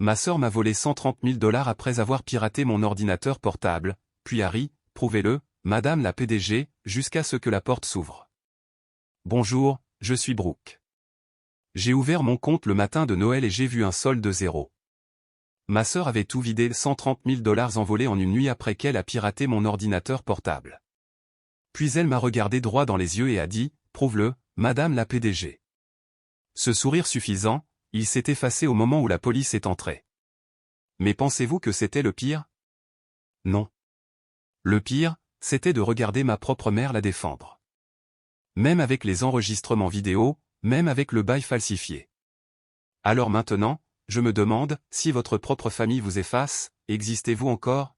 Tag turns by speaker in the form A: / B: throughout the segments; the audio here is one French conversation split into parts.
A: Ma sœur m'a volé 130 000 $ après avoir piraté mon ordinateur portable, puis Harry, prouvez-le, Madame la PDG, jusqu'à ce que la porte s'ouvre. Bonjour, je suis Brooke. J'ai ouvert mon compte le matin de Noël et j'ai vu un solde de 0. Ma sœur avait tout vidé, 130 000 $ envolés en une nuit après qu'elle a piraté mon ordinateur portable. Puis elle m'a regardé droit dans les yeux et a dit, prouve-le, Madame la PDG. Ce sourire suffisant, il s'est effacé au moment où la police est entrée. Mais pensez-vous que c'était le pire? Non. Le pire, c'était de regarder ma propre mère la défendre. Même avec les enregistrements vidéo, même avec le bail falsifié. Alors maintenant, je me demande, si votre propre famille vous efface, existez-vous encore?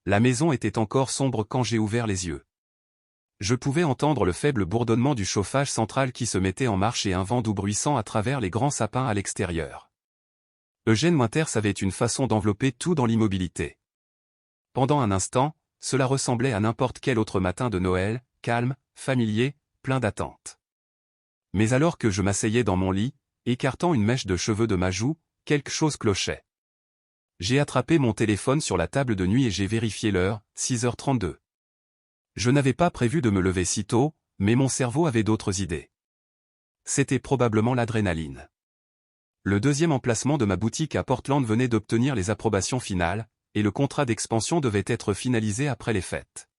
A: La maison était encore sombre quand j'ai ouvert les yeux. Je pouvais entendre le faible bourdonnement du chauffage central qui se mettait en marche et un vent doux bruissant à travers les grands sapins à l'extérieur. Eugène Winters avait une façon d'envelopper tout dans l'immobilité. Pendant un instant, cela ressemblait à n'importe quel autre matin de Noël, calme, familier, plein d'attente. Mais alors que je m'asseyais dans mon lit, écartant une mèche de cheveux de ma joue, quelque chose clochait. J'ai attrapé mon téléphone sur la table de nuit et j'ai vérifié l'heure, 6h32. Je n'avais pas prévu de me lever si tôt, mais mon cerveau avait d'autres idées. C'était probablement l'adrénaline. Le deuxième emplacement de ma boutique à Portland venait d'obtenir les approbations finales, et le contrat d'expansion devait être finalisé après les fêtes.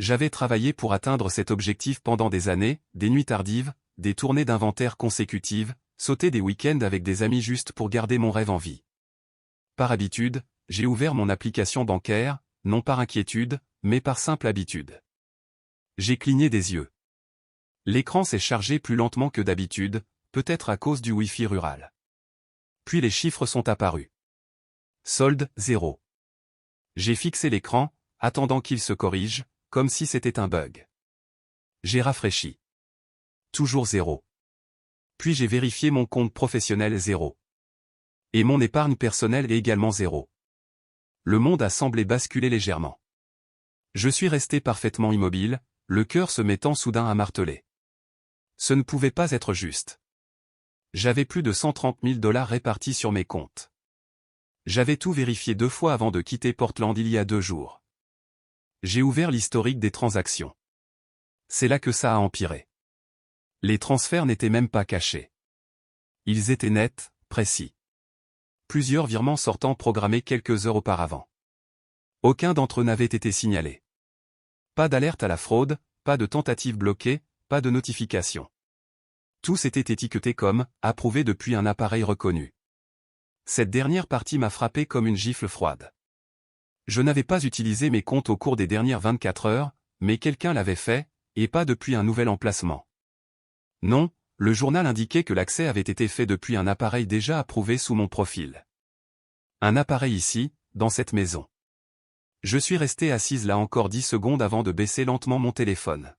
A: J'avais travaillé pour atteindre cet objectif pendant des années, des nuits tardives, des tournées d'inventaire consécutives, sauter des week-ends avec des amis juste pour garder mon rêve en vie. Par habitude, j'ai ouvert mon application bancaire, non par inquiétude, mais par simple habitude. J'ai cligné des yeux. L'écran s'est chargé plus lentement que d'habitude, peut-être à cause du Wi-Fi rural. Puis les chiffres sont apparus. Solde, 0. J'ai fixé l'écran, attendant qu'il se corrige, comme si c'était un bug. J'ai rafraîchi. Toujours 0. Puis j'ai vérifié mon compte professionnel 0. Et mon épargne personnelle est également 0. Le monde a semblé basculer légèrement. Je suis resté parfaitement immobile, le cœur se mettant soudain à marteler. Ce ne pouvait pas être juste. J'avais plus de 130 000 $ répartis sur mes comptes. J'avais tout vérifié 2 fois avant de quitter Portland il y a 2 jours. J'ai ouvert l'historique des transactions. C'est là que ça a empiré. Les transferts n'étaient même pas cachés. Ils étaient nets, précis. Plusieurs virements sortant programmés quelques heures auparavant. Aucun d'entre eux n'avait été signalé. Pas d'alerte à la fraude, pas de tentative bloquée, pas de notification. Tous étaient étiquetés comme « approuvé depuis un appareil reconnu ». Cette dernière partie m'a frappé comme une gifle froide. Je n'avais pas utilisé mes comptes au cours des dernières 24 heures, mais quelqu'un l'avait fait, et pas depuis un nouvel emplacement. Non, le journal indiquait que l'accès avait été fait depuis un appareil déjà approuvé sous mon profil. Un appareil ici, dans cette maison. Je suis resté assise là encore 10 secondes avant de baisser lentement mon téléphone.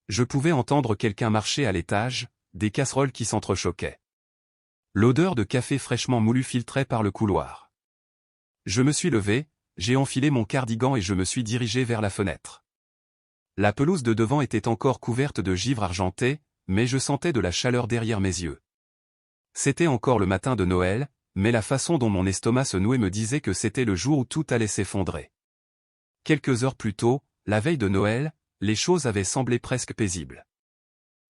A: Je pouvais entendre quelqu'un marcher à l'étage, des casseroles qui s'entrechoquaient. L'odeur de café fraîchement moulu filtrait par le couloir. Je me suis levé, j'ai enfilé mon cardigan et je me suis dirigé vers la fenêtre. La pelouse de devant était encore couverte de givre argenté, mais je sentais de la chaleur derrière mes yeux. C'était encore le matin de Noël, mais la façon dont mon estomac se nouait me disait que c'était le jour où tout allait s'effondrer. Quelques heures plus tôt, la veille de Noël, les choses avaient semblé presque paisibles.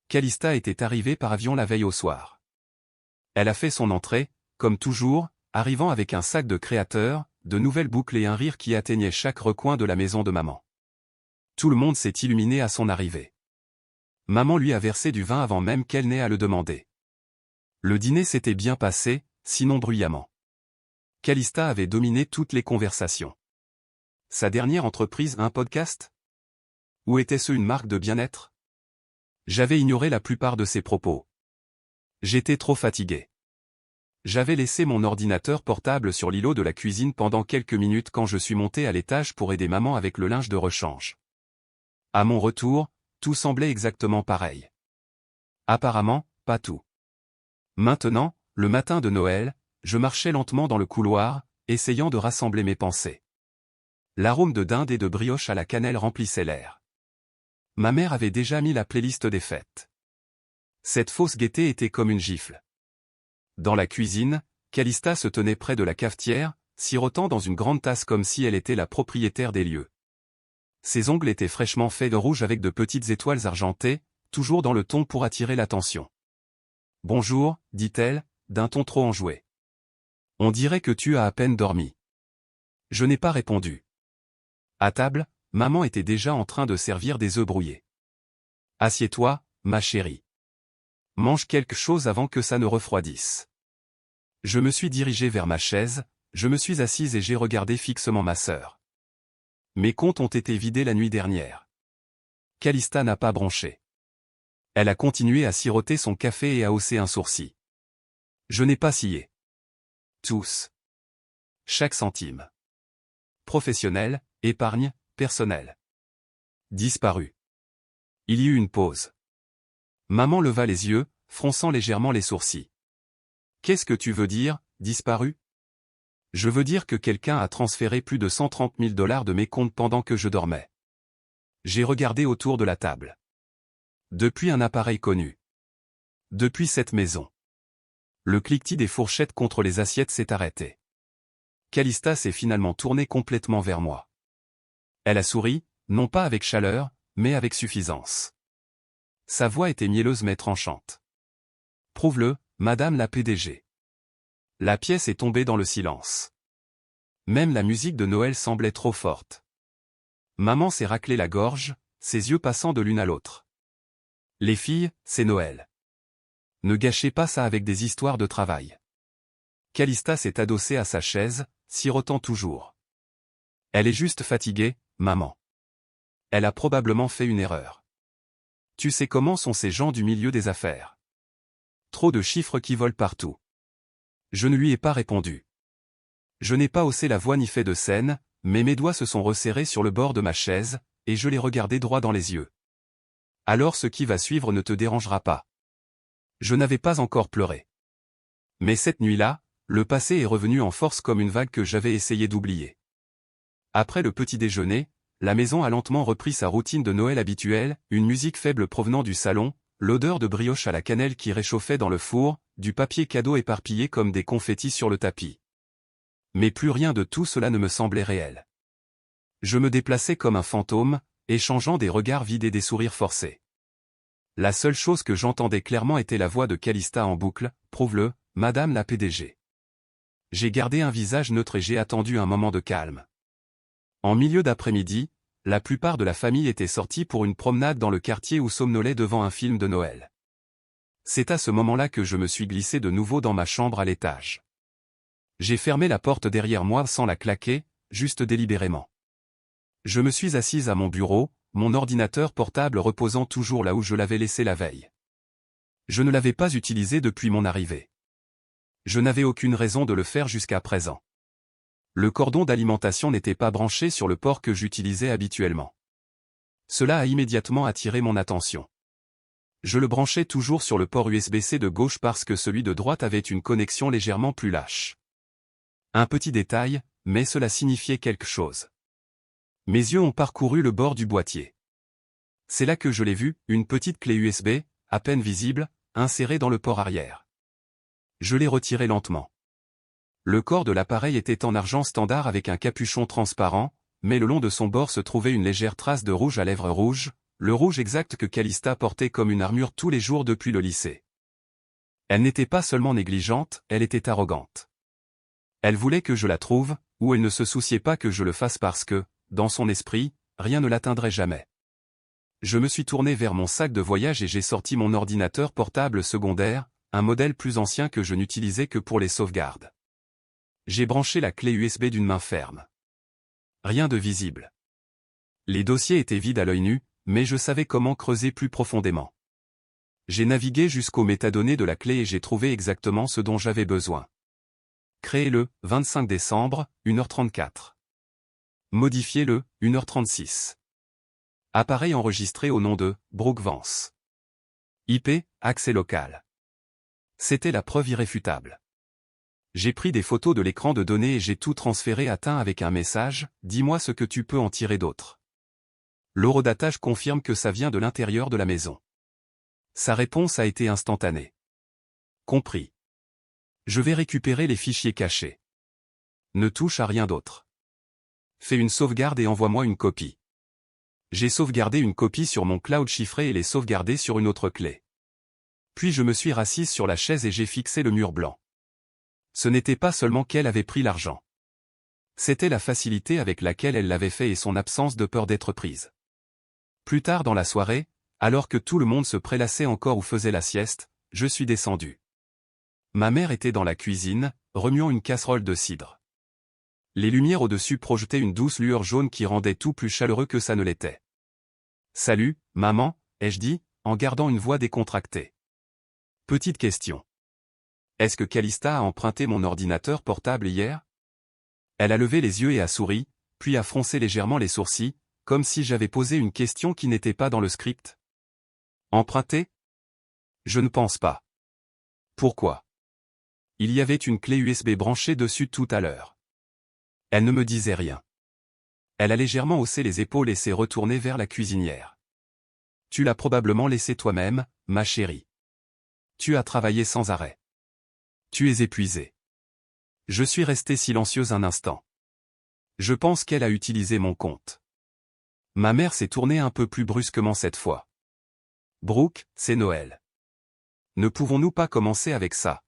A: Calista était arrivée par avion la veille au soir. Elle a fait son entrée, comme toujours, arrivant avec un sac de créateurs, de nouvelles boucles et un rire qui atteignait chaque recoin de la maison de maman. Tout le monde s'est illuminé à son arrivée. Maman lui a versé du vin avant même qu'elle n'ait à le demander. Le dîner s'était bien passé, sinon bruyamment. Calista avait dominé toutes les conversations. Sa dernière entreprise, un podcast? Ou était-ce une marque de bien-être? J'avais ignoré la plupart de ses propos. J'étais trop fatigué. J'avais laissé mon ordinateur portable sur l'îlot de la cuisine pendant quelques minutes quand je suis monté à l'étage pour aider maman avec le linge de rechange. À mon retour, tout semblait exactement pareil. Apparemment, pas tout. Maintenant, le matin de Noël, je marchais lentement dans le couloir, essayant de rassembler mes pensées. L'arôme de dinde et de brioche à la cannelle remplissait l'air. Ma mère avait déjà mis la playlist des fêtes. Cette fausse gaieté était comme une gifle. Dans la cuisine, Calista se tenait près de la cafetière, sirotant dans une grande tasse comme si elle était la propriétaire des lieux. Ses ongles étaient fraîchement faits de rouge avec de petites étoiles argentées, toujours dans le ton pour attirer l'attention. « Bonjour, dit-elle, d'un ton trop enjoué. On dirait que tu as à peine dormi. » Je n'ai pas répondu. À table, maman était déjà en train de servir des œufs brouillés. « Assieds-toi, ma chérie. Mange quelque chose avant que ça ne refroidisse. » Je me suis dirigé vers ma chaise, je me suis assise et j'ai regardé fixement ma sœur. Mes comptes ont été vidés la nuit dernière. Calista n'a pas bronché. Elle a continué à siroter son café et à hausser un sourcil. Je n'ai pas scié. Tous. Chaque centime. Professionnel, épargne, personnel. Disparu. Il y eut une pause. Maman leva les yeux, fronçant légèrement les sourcils. Qu'est-ce que tu veux dire, disparu? Je veux dire que quelqu'un a transféré plus de 130 000 $ de mes comptes pendant que je dormais. J'ai regardé autour de la table. Depuis un appareil connu. Depuis cette maison. Le cliquetis des fourchettes contre les assiettes s'est arrêté. Calista s'est finalement tournée complètement vers moi. Elle a souri, non pas avec chaleur, mais avec suffisance. Sa voix était mielleuse mais tranchante. Prouve-le, Madame la PDG. La pièce est tombée dans le silence. Même la musique de Noël semblait trop forte. Maman s'est raclé la gorge, ses yeux passant de l'une à l'autre. Les filles, c'est Noël. Ne gâchez pas ça avec des histoires de travail. Calista s'est adossée à sa chaise, sirotant toujours. Elle est juste fatiguée, maman. Elle a probablement fait une erreur. Tu sais comment sont ces gens du milieu des affaires. Trop de chiffres qui volent partout. Je ne lui ai pas répondu. Je n'ai pas haussé la voix ni fait de scène, mais mes doigts se sont resserrés sur le bord de ma chaise, et je l'ai regardé droit dans les yeux. Alors ce qui va suivre ne te dérangera pas. Je n'avais pas encore pleuré. Mais cette nuit-là, le passé est revenu en force comme une vague que j'avais essayé d'oublier. Après le petit déjeuner, la maison a lentement repris sa routine de Noël habituelle, une musique faible provenant du salon, l'odeur de brioche à la cannelle qui réchauffait dans le four, du papier cadeau éparpillé comme des confettis sur le tapis. Mais plus rien de tout cela ne me semblait réel. Je me déplaçais comme un fantôme, échangeant des regards vides et des sourires forcés. La seule chose que j'entendais clairement était la voix de Calista en boucle, « Prouve-le, Madame la PDG. » J'ai gardé un visage neutre et j'ai attendu un moment de calme. En milieu d'après-midi, la plupart de la famille était sortie pour une promenade dans le quartier ou somnolait devant un film de Noël. C'est à ce moment-là que je me suis glissé de nouveau dans ma chambre à l'étage. J'ai fermé la porte derrière moi sans la claquer, juste délibérément. Je me suis assise à mon bureau, mon ordinateur portable reposant toujours là où je l'avais laissé la veille. Je ne l'avais pas utilisé depuis mon arrivée. Je n'avais aucune raison de le faire jusqu'à présent. Le cordon d'alimentation n'était pas branché sur le port que j'utilisais habituellement. Cela a immédiatement attiré mon attention. Je le branchais toujours sur le port USB-C de gauche parce que celui de droite avait une connexion légèrement plus lâche. Un petit détail, mais cela signifiait quelque chose. Mes yeux ont parcouru le bord du boîtier. C'est là que je l'ai vu, une petite clé USB, à peine visible, insérée dans le port arrière. Je l'ai retirée lentement. Le corps de l'appareil était en argent standard avec un capuchon transparent, mais le long de son bord se trouvait une légère trace de rouge à lèvres rouges, le rouge exact que Calista portait comme une armure tous les jours depuis le lycée. Elle n'était pas seulement négligente, elle était arrogante. Elle voulait que je la trouve, ou elle ne se souciait pas que je le fasse parce que, dans son esprit, rien ne l'atteindrait jamais. Je me suis tourné vers mon sac de voyage et j'ai sorti mon ordinateur portable secondaire, un modèle plus ancien que je n'utilisais que pour les sauvegardes. J'ai branché la clé USB d'une main ferme. Rien de visible. Les dossiers étaient vides à l'œil nu, mais je savais comment creuser plus profondément. J'ai navigué jusqu'aux métadonnées de la clé et j'ai trouvé exactement ce dont j'avais besoin. Créé le 25 décembre, 1h34. Modifié le 1h36. Appareil enregistré au nom de Brooke Vance. IP, accès local. C'était la preuve irréfutable. J'ai pris des photos de l'écran de données et j'ai tout transféré à Tin avec un message, « Dis-moi ce que tu peux en tirer d'autre. » L'horodatage confirme que ça vient de l'intérieur de la maison. Sa réponse a été instantanée. Compris. Je vais récupérer les fichiers cachés. Ne touche à rien d'autre. Fais une sauvegarde et envoie-moi une copie. J'ai sauvegardé une copie sur mon cloud chiffré et l'ai sauvegardée sur une autre clé. Puis je me suis rassise sur la chaise et j'ai fixé le mur blanc. Ce n'était pas seulement qu'elle avait pris l'argent. C'était la facilité avec laquelle elle l'avait fait et son absence de peur d'être prise. Plus tard dans la soirée, alors que tout le monde se prélassait encore ou faisait la sieste, je suis descendu. Ma mère était dans la cuisine, remuant une casserole de cidre. Les lumières au-dessus projetaient une douce lueur jaune qui rendait tout plus chaleureux que ça ne l'était. « Salut, maman » ai-je dit, en gardant une voix décontractée. Petite question. Est-ce que Calista a emprunté mon ordinateur portable hier? Elle a levé les yeux et a souri, puis a froncé légèrement les sourcils, comme si j'avais posé une question qui n'était pas dans le script. Emprunté? Je ne pense pas. Pourquoi? Il y avait une clé USB branchée dessus tout à l'heure. Elle ne me disait rien. Elle a légèrement haussé les épaules et s'est retournée vers la cuisinière. Tu l'as probablement laissé toi-même, ma chérie. Tu as travaillé sans arrêt. Tu es épuisée. Je suis restée silencieuse un instant. Je pense qu'elle a utilisé mon compte. Ma mère s'est tournée un peu plus brusquement cette fois. Brooke, c'est Noël. Ne pouvons-nous pas commencer avec ça?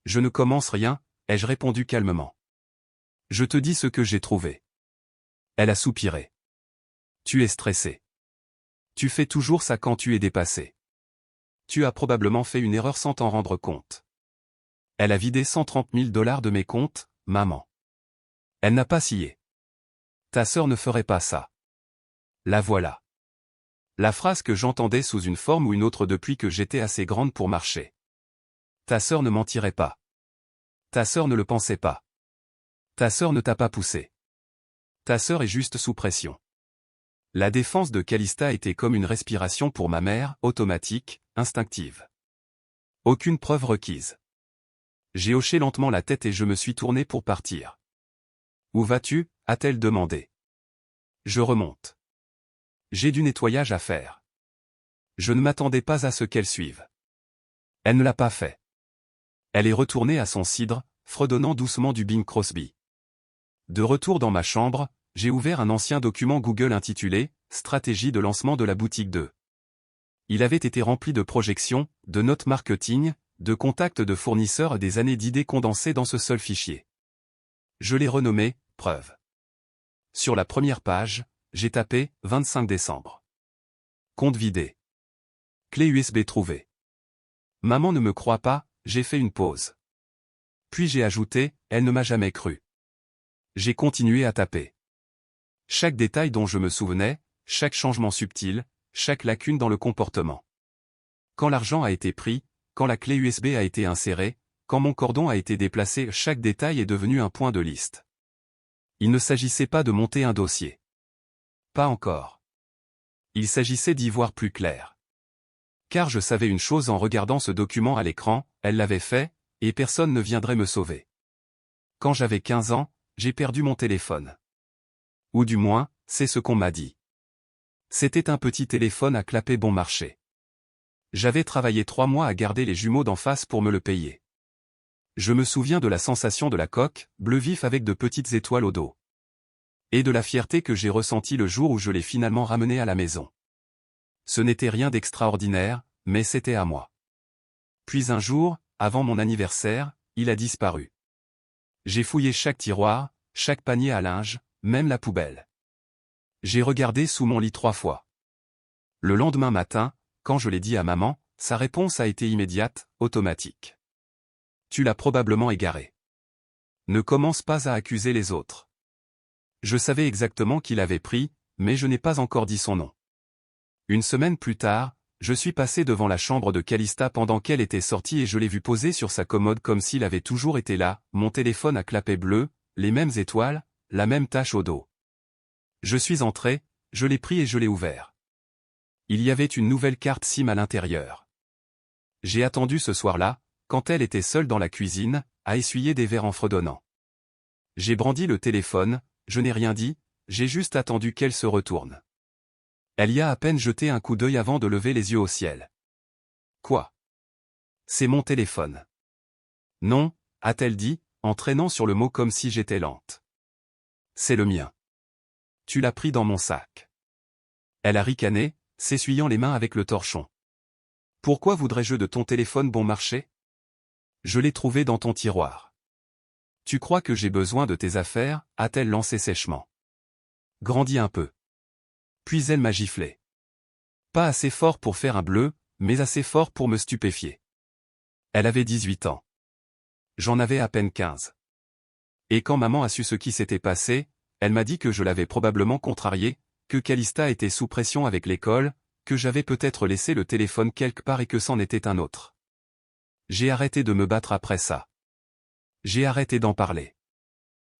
A: Je ne commence rien, ai-je répondu calmement. Je te dis ce que j'ai trouvé. Elle a soupiré. Tu es stressée. Tu fais toujours ça quand tu es dépassé. Tu as probablement fait une erreur sans t'en rendre compte. Elle a vidé 130 000 $ de mes comptes, maman. Elle n'a pas scié. Ta sœur ne ferait pas ça. La voilà. La phrase que j'entendais sous une forme ou une autre depuis que j'étais assez grande pour marcher. Ta sœur ne mentirait pas. Ta sœur ne le pensait pas. Ta sœur ne t'a pas poussé. Ta sœur est juste sous pression. La défense de Calista était comme une respiration pour ma mère, automatique, instinctive. Aucune preuve requise. J'ai hoché lentement la tête et je me suis tourné pour partir. Où vas-tu? A-t-elle demandé. Je remonte. J'ai du nettoyage à faire. Je ne m'attendais pas à ce qu'elle suive. Elle ne l'a pas fait. Elle est retournée à son cidre, fredonnant doucement du Bing Crosby. De retour dans ma chambre, j'ai ouvert un ancien document Google intitulé « Stratégie de lancement de la boutique 2 ». Il avait été rempli de projections, de notes marketing, de contacts de fournisseurs et des années d'idées condensées dans ce seul fichier. Je l'ai renommé « Preuve ». Sur la première page, j'ai tapé « 25 décembre ». Compte vidé. Clé USB trouvée. Maman ne me croit pas, j'ai fait une pause. Puis j'ai ajouté « Elle ne m'a jamais cru ». J'ai continué à taper. Chaque détail dont je me souvenais, chaque changement subtil, chaque lacune dans le comportement. Quand l'argent a été pris, quand la clé USB a été insérée, quand mon cordon a été déplacé, chaque détail est devenu un point de liste. Il ne s'agissait pas de monter un dossier. Pas encore. Il s'agissait d'y voir plus clair. Car je savais une chose en regardant ce document à l'écran, elle l'avait fait, et personne ne viendrait me sauver. Quand j'avais 15 ans, j'ai perdu mon téléphone. Ou du moins, c'est ce qu'on m'a dit. C'était un petit téléphone à clapet bon marché. J'avais travaillé 3 mois à garder les jumeaux d'en face pour me le payer. Je me souviens de la sensation de la coque, bleu vif avec de petites étoiles au dos. Et de la fierté que j'ai ressentie le jour où je l'ai finalement ramené à la maison. Ce n'était rien d'extraordinaire, mais c'était à moi. Puis un jour, avant mon anniversaire, il a disparu. J'ai fouillé chaque tiroir, chaque panier à linge, même la poubelle. J'ai regardé sous mon lit 3 fois. Le lendemain matin, quand je l'ai dit à maman, sa réponse a été immédiate, automatique. Tu l'as probablement égaré. Ne commence pas à accuser les autres. Je savais exactement qui l'avait pris, mais je n'ai pas encore dit son nom. Une semaine plus tard, je suis passé devant la chambre de Calista pendant qu'elle était sortie et je l'ai vu poser sur sa commode comme s'il avait toujours été là, mon téléphone à clapet bleu, les mêmes étoiles, la même tache au dos. Je suis entré, je l'ai pris et je l'ai ouvert. Il y avait une nouvelle carte SIM à l'intérieur. J'ai attendu ce soir-là, quand elle était seule dans la cuisine, à essuyer des verres en fredonnant. J'ai brandi le téléphone, je n'ai rien dit, j'ai juste attendu qu'elle se retourne. Elle y a à peine jeté un coup d'œil avant de lever les yeux au ciel. Quoi? C'est mon téléphone. Non, a-t-elle dit, en traînant sur le mot comme si j'étais lente. C'est le mien. Tu l'as pris dans mon sac. Elle a ricané, s'essuyant les mains avec le torchon. Pourquoi voudrais-je de ton téléphone bon marché? Je l'ai trouvé dans ton tiroir. Tu crois que j'ai besoin de tes affaires, a-t-elle lancé sèchement. Grandis un peu. Puis elle m'a giflé. Pas assez fort pour faire un bleu, mais assez fort pour me stupéfier. Elle avait 18 ans. J'en avais à peine 15. Et quand maman a su ce qui s'était passé, elle m'a dit que je l'avais probablement contrarié, que Calista était sous pression avec l'école, que j'avais peut-être laissé le téléphone quelque part et que c'en était un autre. J'ai arrêté de me battre après ça. J'ai arrêté d'en parler.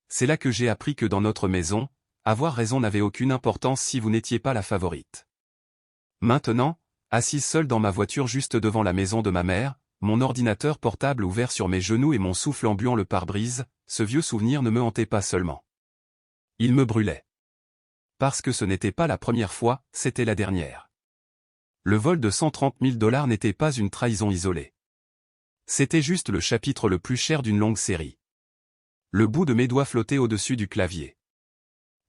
A: C'est là que j'ai appris que dans notre maison, avoir raison n'avait aucune importance si vous n'étiez pas la favorite. Maintenant, assise seule dans ma voiture juste devant la maison de ma mère, mon ordinateur portable ouvert sur mes genoux et mon souffle embuant le pare-brise, ce vieux souvenir ne me hantait pas seulement. Il me brûlait. Parce que ce n'était pas la première fois, c'était la dernière. Le vol de 130 000 $ n'était pas une trahison isolée. C'était juste le chapitre le plus cher d'une longue série. Le bout de mes doigts flottait au-dessus du clavier.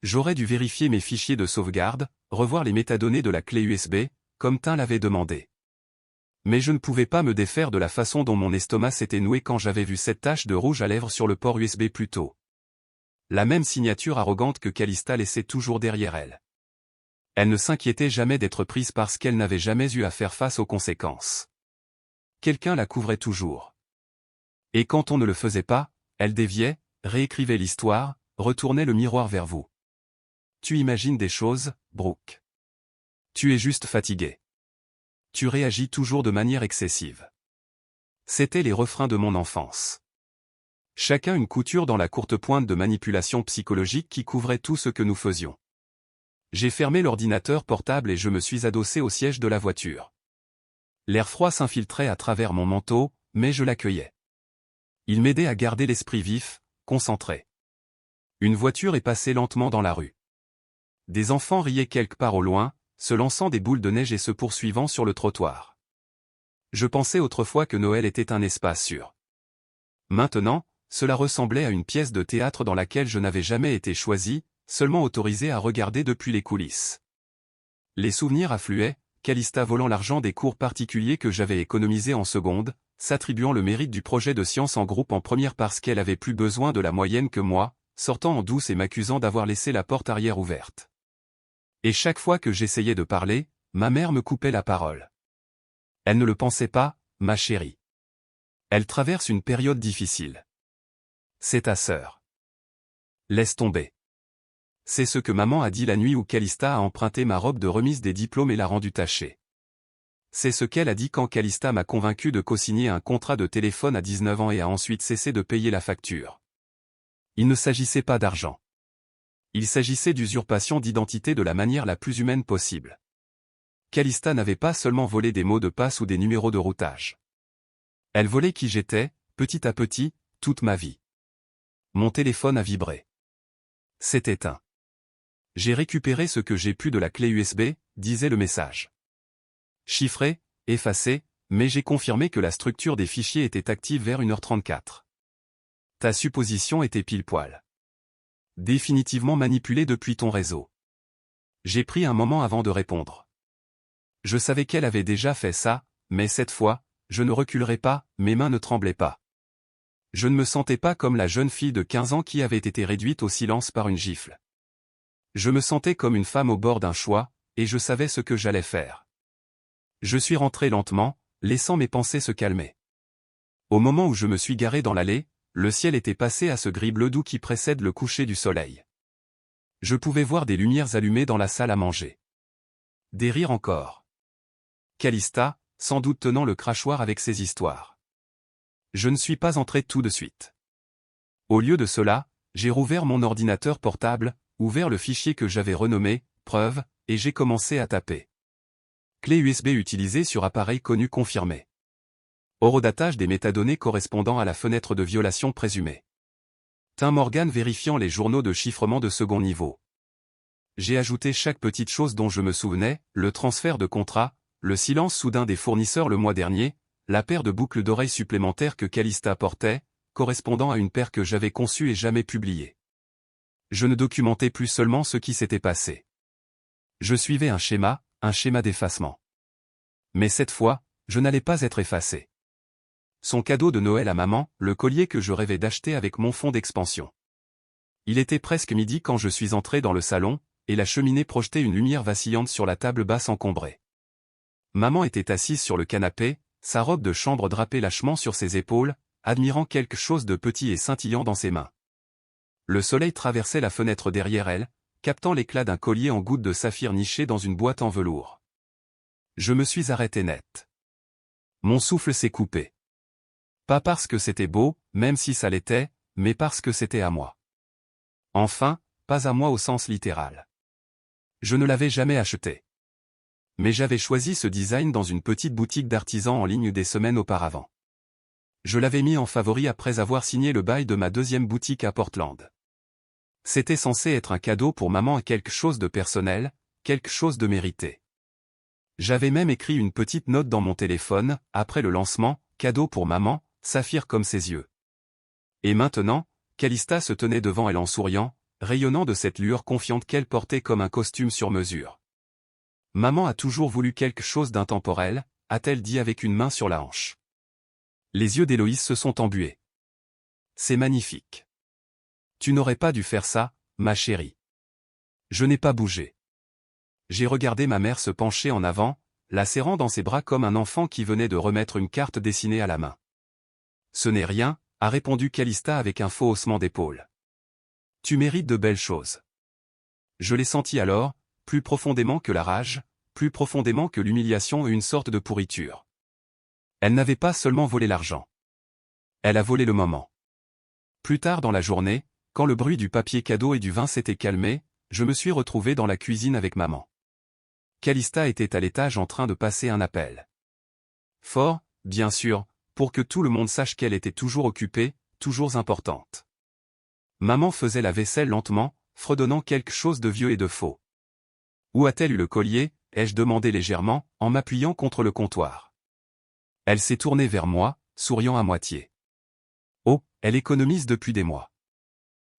A: J'aurais dû vérifier mes fichiers de sauvegarde, revoir les métadonnées de la clé USB, comme Tim l'avait demandé. Mais je ne pouvais pas me défaire de la façon dont mon estomac s'était noué quand j'avais vu cette tache de rouge à lèvres sur le port USB plus tôt. La même signature arrogante que Calista laissait toujours derrière elle. Elle ne s'inquiétait jamais d'être prise parce qu'elle n'avait jamais eu à faire face aux conséquences. Quelqu'un la couvrait toujours. Et quand on ne le faisait pas, elle déviait, réécrivait l'histoire, retournait le miroir vers vous. Tu imagines des choses, Brooke. Tu es juste fatigué. Tu réagis toujours de manière excessive. C'étaient les refrains de mon enfance. Chacun une couture dans la courte pointe de manipulation psychologique qui couvrait tout ce que nous faisions. J'ai fermé l'ordinateur portable et je me suis adossé au siège de la voiture. L'air froid s'infiltrait à travers mon manteau, mais je l'accueillais. Il m'aidait à garder l'esprit vif, concentré. Une voiture est passée lentement dans la rue. Des enfants riaient quelque part au loin, se lançant des boules de neige et se poursuivant sur le trottoir. Je pensais autrefois que Noël était un espace sûr. Maintenant, cela ressemblait à une pièce de théâtre dans laquelle je n'avais jamais été choisi, seulement autorisé à regarder depuis les coulisses. Les souvenirs affluaient, Calista volant l'argent des cours particuliers que j'avais économisés en seconde, s'attribuant le mérite du projet de science en groupe en première parce qu'elle avait plus besoin de la moyenne que moi, sortant en douce et m'accusant d'avoir laissé la porte arrière ouverte. Et chaque fois que j'essayais de parler, ma mère me coupait la parole. Elle ne le pensait pas, ma chérie. Elle traverse une période difficile. C'est ta sœur. Laisse tomber. C'est ce que maman a dit la nuit où Calista a emprunté ma robe de remise des diplômes et l'a rendue tachée. C'est ce qu'elle a dit quand Calista m'a convaincu de co-signer un contrat de téléphone à 19 ans et a ensuite cessé de payer la facture. Il ne s'agissait pas d'argent. Il s'agissait d'usurpation d'identité de la manière la plus humaine possible. Calista n'avait pas seulement volé des mots de passe ou des numéros de routage. Elle volait qui j'étais, petit à petit, toute ma vie. Mon téléphone a vibré. C'est éteint. J'ai récupéré ce que j'ai pu de la clé USB, disait le message. Chiffré, effacé, mais j'ai confirmé que la structure des fichiers était active vers 1h34. Ta supposition était pile poil. Définitivement manipulée depuis ton réseau. J'ai pris un moment avant de répondre. Je savais qu'elle avait déjà fait ça, mais cette fois, je ne reculerai pas, mes mains ne tremblaient pas. Je ne me sentais pas comme la jeune fille de 15 ans qui avait été réduite au silence par une gifle. Je me sentais comme une femme au bord d'un choix, et je savais ce que j'allais faire. Je suis rentré lentement, laissant mes pensées se calmer. Au moment où je me suis garé dans l'allée, le ciel était passé à ce gris bleu doux qui précède le coucher du soleil. Je pouvais voir des lumières allumées dans la salle à manger. Des rires encore. Calista, sans doute tenant le crachoir avec ses histoires. Je ne suis pas entré tout de suite. Au lieu de cela, j'ai rouvert mon ordinateur portable, ouvert le fichier que j'avais renommé « Preuve » et j'ai commencé à taper. Clé USB utilisée sur appareil connu confirmé. Horodatage des métadonnées correspondant à la fenêtre de violation présumée. Tim Morgan vérifiant les journaux de chiffrement de second niveau. J'ai ajouté chaque petite chose dont je me souvenais, le transfert de contrat, le silence soudain des fournisseurs le mois dernier, la paire de boucles d'oreilles supplémentaires que Calista portait, correspondant à une paire que j'avais conçue et jamais publiée. Je ne documentais plus seulement ce qui s'était passé. Je suivais un schéma d'effacement. Mais cette fois, je n'allais pas être effacé. Son cadeau de Noël à maman, le collier que je rêvais d'acheter avec mon fonds d'expansion. Il était presque midi quand je suis entré dans le salon, et la cheminée projetait une lumière vacillante sur la table basse encombrée. Maman était assise sur le canapé, sa robe de chambre drapée lâchement sur ses épaules, admirant quelque chose de petit et scintillant dans ses mains. Le soleil traversait la fenêtre derrière elle, captant l'éclat d'un collier en gouttes de saphir niché dans une boîte en velours. Je me suis arrêté net. Mon souffle s'est coupé. Pas parce que c'était beau, même si ça l'était, mais parce que c'était à moi. Enfin, pas à moi au sens littéral. Je ne l'avais jamais acheté. Mais j'avais choisi ce design dans une petite boutique d'artisans en ligne des semaines auparavant. Je l'avais mis en favori après avoir signé le bail de ma deuxième boutique à Portland. C'était censé être un cadeau pour maman à quelque chose de personnel, quelque chose de mérité. J'avais même écrit une petite note dans mon téléphone, après le lancement, cadeau pour maman, saphir comme ses yeux. Et maintenant, Calista se tenait devant elle en souriant, rayonnant de cette lueur confiante qu'elle portait comme un costume sur mesure. Maman a toujours voulu quelque chose d'intemporel, a-t-elle dit avec une main sur la hanche. Les yeux d'Héloïse se sont embués. C'est magnifique. Tu n'aurais pas dû faire ça, ma chérie. Je n'ai pas bougé. J'ai regardé ma mère se pencher en avant, la serrant dans ses bras comme un enfant qui venait de remettre une carte dessinée à la main. Ce n'est rien, a répondu Calista avec un faux haussement d'épaule. Tu mérites de belles choses. Je l'ai senti alors, plus profondément que la rage, plus profondément que l'humiliation et une sorte de pourriture. Elle n'avait pas seulement volé l'argent. Elle a volé le moment. Plus tard dans la journée, quand le bruit du papier cadeau et du vin s'était calmé, je me suis retrouvé dans la cuisine avec maman. Calista était à l'étage en train de passer un appel. Fort, bien sûr, pour que tout le monde sache qu'elle était toujours occupée, toujours importante. Maman faisait la vaisselle lentement, fredonnant quelque chose de vieux et de faux. Où a-t-elle eu le collier, ai-je demandé légèrement, en m'appuyant contre le comptoir. Elle s'est tournée vers moi, souriant à moitié. Oh, elle économise depuis des mois.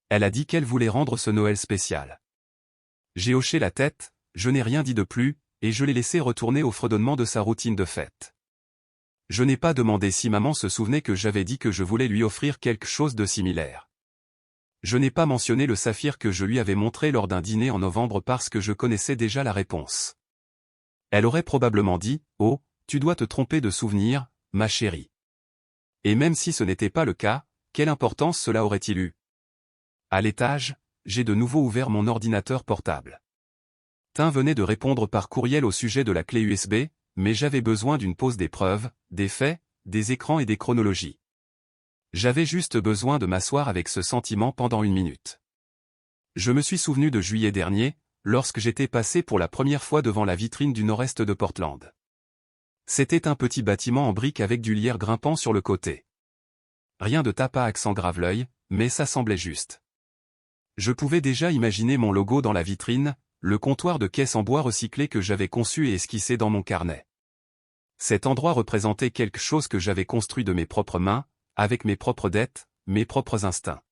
A: Elle a dit qu'elle voulait rendre ce Noël spécial. J'ai hoché la tête, je n'ai rien dit de plus, et je l'ai laissé retourner au fredonnement de sa routine de fête. Je n'ai pas demandé si maman se souvenait que j'avais dit que je voulais lui offrir quelque chose de similaire. Je n'ai pas mentionné le saphir que je lui avais montré lors d'un dîner en novembre parce que je connaissais déjà la réponse. Elle aurait probablement dit « Oh, tu dois te tromper de souvenir, ma chérie. » Et même si ce n'était pas le cas, quelle importance cela aurait-il eu? À l'étage, j'ai de nouveau ouvert mon ordinateur portable. Tin venait de répondre par courriel au sujet de la clé USB, mais j'avais besoin d'une pause des preuves, des faits, des écrans et des chronologies. J'avais juste besoin de m'asseoir avec ce sentiment pendant une minute. Je me suis souvenu de juillet dernier, lorsque j'étais passé pour la première fois devant la vitrine du nord-est de Portland. C'était un petit bâtiment en briques avec du lierre grimpant sur le côté. Rien de tape à accent grave-l'œil, mais ça semblait juste. Je pouvais déjà imaginer mon logo dans la vitrine, le comptoir de caisse en bois recyclé que j'avais conçu et esquissé dans mon carnet. Cet endroit représentait quelque chose que j'avais construit de mes propres mains, avec mes propres dettes, mes propres instincts.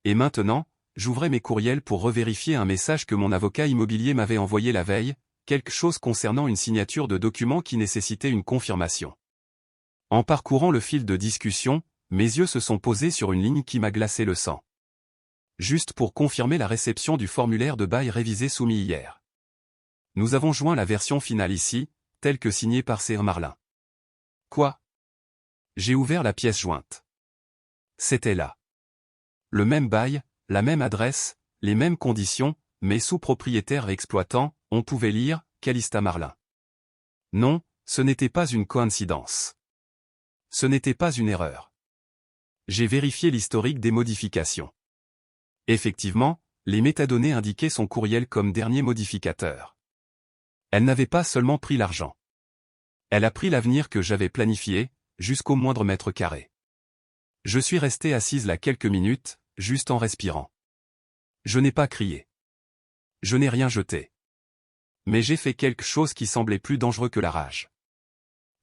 A: Et maintenant, j'ouvrais mes courriels pour revérifier un message que mon avocat immobilier m'avait envoyé la veille, quelque chose concernant une signature de document qui nécessitait une confirmation. En parcourant le fil de discussion, mes yeux se sont posés sur une ligne qui m'a glacé le sang. Juste pour confirmer la réception du formulaire de bail révisé soumis hier. Nous avons joint la version finale ici, telle que signée par C.E. Marlin. Quoi? J'ai ouvert la pièce jointe. C'était là. Le même bail, la même adresse, les mêmes conditions, mais sous propriétaire et exploitant, on pouvait lire « Calista Marlin ». Non, ce n'était pas une coïncidence. Ce n'était pas une erreur. J'ai vérifié l'historique des modifications. Effectivement, les métadonnées indiquaient son courriel comme dernier modificateur. Elle n'avait pas seulement pris l'argent. Elle a pris l'avenir que j'avais planifié, jusqu'au moindre mètre carré. Je suis resté assise là quelques minutes, juste en respirant. Je n'ai pas crié. Je n'ai rien jeté. Mais j'ai fait quelque chose qui semblait plus dangereux que la rage.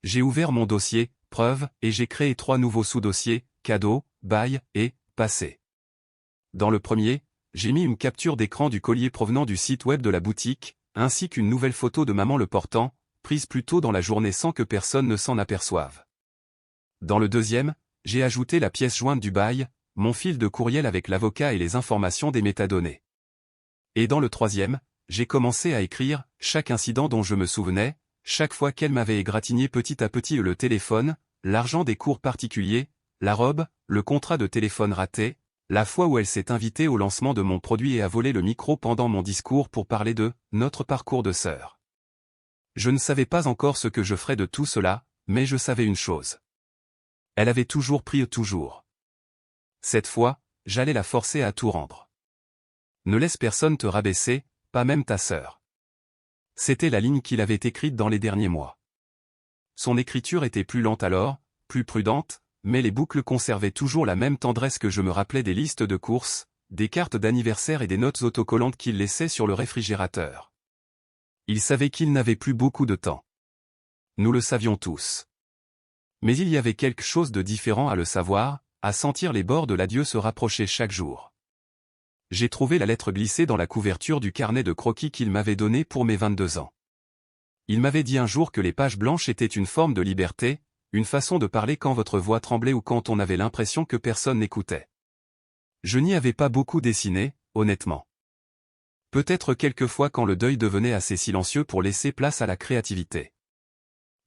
A: J'ai ouvert mon dossier, preuve, et j'ai créé 3 nouveaux sous-dossiers, cadeaux, bail et passé. Dans le premier, j'ai mis une capture d'écran du collier provenant du site web de la boutique, ainsi qu'une nouvelle photo de maman le portant, prise plus tôt dans la journée sans que personne ne s'en aperçoive. Dans le deuxième, j'ai ajouté la pièce jointe du bail, mon fil de courriel avec l'avocat et les informations des métadonnées. Et dans le troisième, j'ai commencé à écrire chaque incident dont je me souvenais, chaque fois qu'elle m'avait égratigné petit à petit le téléphone, l'argent des cours particuliers, la robe, le contrat de téléphone raté, la fois où elle s'est invitée au lancement de mon produit et a volé le micro pendant mon discours pour parler de notre parcours de sœur. Je ne savais pas encore ce que je ferais de tout cela, mais je savais une chose. Elle avait toujours pris toujours. Cette fois, j'allais la forcer à tout rendre. Ne laisse personne te rabaisser, pas même ta sœur. C'était la ligne qu'il avait écrite dans les derniers mois. Son écriture était plus lente alors, plus prudente, mais les boucles conservaient toujours la même tendresse que je me rappelais des listes de courses, des cartes d'anniversaire et des notes autocollantes qu'il laissait sur le réfrigérateur. Il savait qu'il n'avait plus beaucoup de temps. Nous le savions tous. Mais il y avait quelque chose de différent à le savoir, à sentir les bords de l'adieu se rapprocher chaque jour. J'ai trouvé la lettre glissée dans la couverture du carnet de croquis qu'il m'avait donné pour mes 22 ans. Il m'avait dit un jour que les pages blanches étaient une forme de liberté, une façon de parler quand votre voix tremblait ou quand on avait l'impression que personne n'écoutait. Je n'y avais pas beaucoup dessiné, honnêtement. Peut-être quelquefois quand le deuil devenait assez silencieux pour laisser place à la créativité.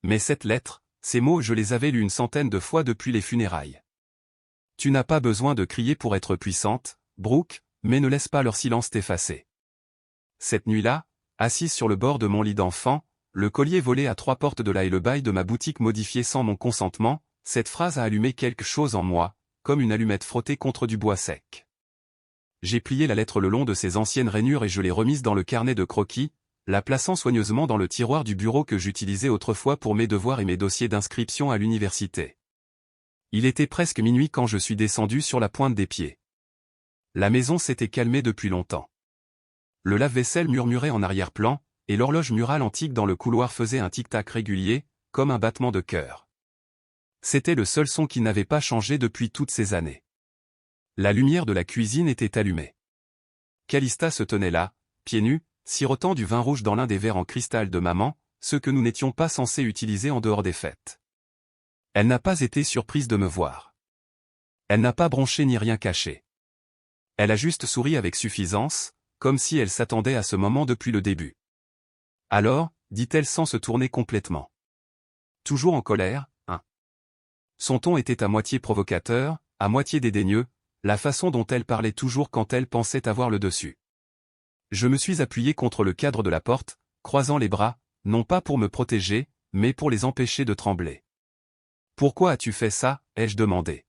A: Mais cette lettre, ces mots je les avais lus une centaine de fois depuis les funérailles. Tu n'as pas besoin de crier pour être puissante, Brooke, mais ne laisse pas leur silence t'effacer. Cette nuit-là, assise sur le bord de mon lit d'enfant, le collier volé à 3 portes de là et le bail de ma boutique modifié sans mon consentement, cette phrase a allumé quelque chose en moi, comme une allumette frottée contre du bois sec. J'ai plié la lettre le long de ses anciennes rainures et je l'ai remise dans le carnet de croquis, la plaçant soigneusement dans le tiroir du bureau que j'utilisais autrefois pour mes devoirs et mes dossiers d'inscription à l'université. Il était presque minuit quand je suis descendu sur la pointe des pieds. La maison s'était calmée depuis longtemps. Le lave-vaisselle murmurait en arrière-plan, et l'horloge murale antique dans le couloir faisait un tic-tac régulier, comme un battement de cœur. C'était le seul son qui n'avait pas changé depuis toutes ces années. La lumière de la cuisine était allumée. Calista se tenait là, pieds nus, sirotant du vin rouge dans l'un des verres en cristal de maman, ce que nous n'étions pas censés utiliser en dehors des fêtes. Elle n'a pas été surprise de me voir. Elle n'a pas bronché ni rien caché. Elle a juste souri avec suffisance, comme si elle s'attendait à ce moment depuis le début. Alors, dit-elle sans se tourner complètement. Toujours en colère, hein. Son ton était à moitié provocateur, à moitié dédaigneux, la façon dont elle parlait toujours quand elle pensait avoir le dessus. Je me suis appuyé contre le cadre de la porte, croisant les bras, non pas pour me protéger, mais pour les empêcher de trembler. « Pourquoi as-tu fait ça ?» ai-je demandé.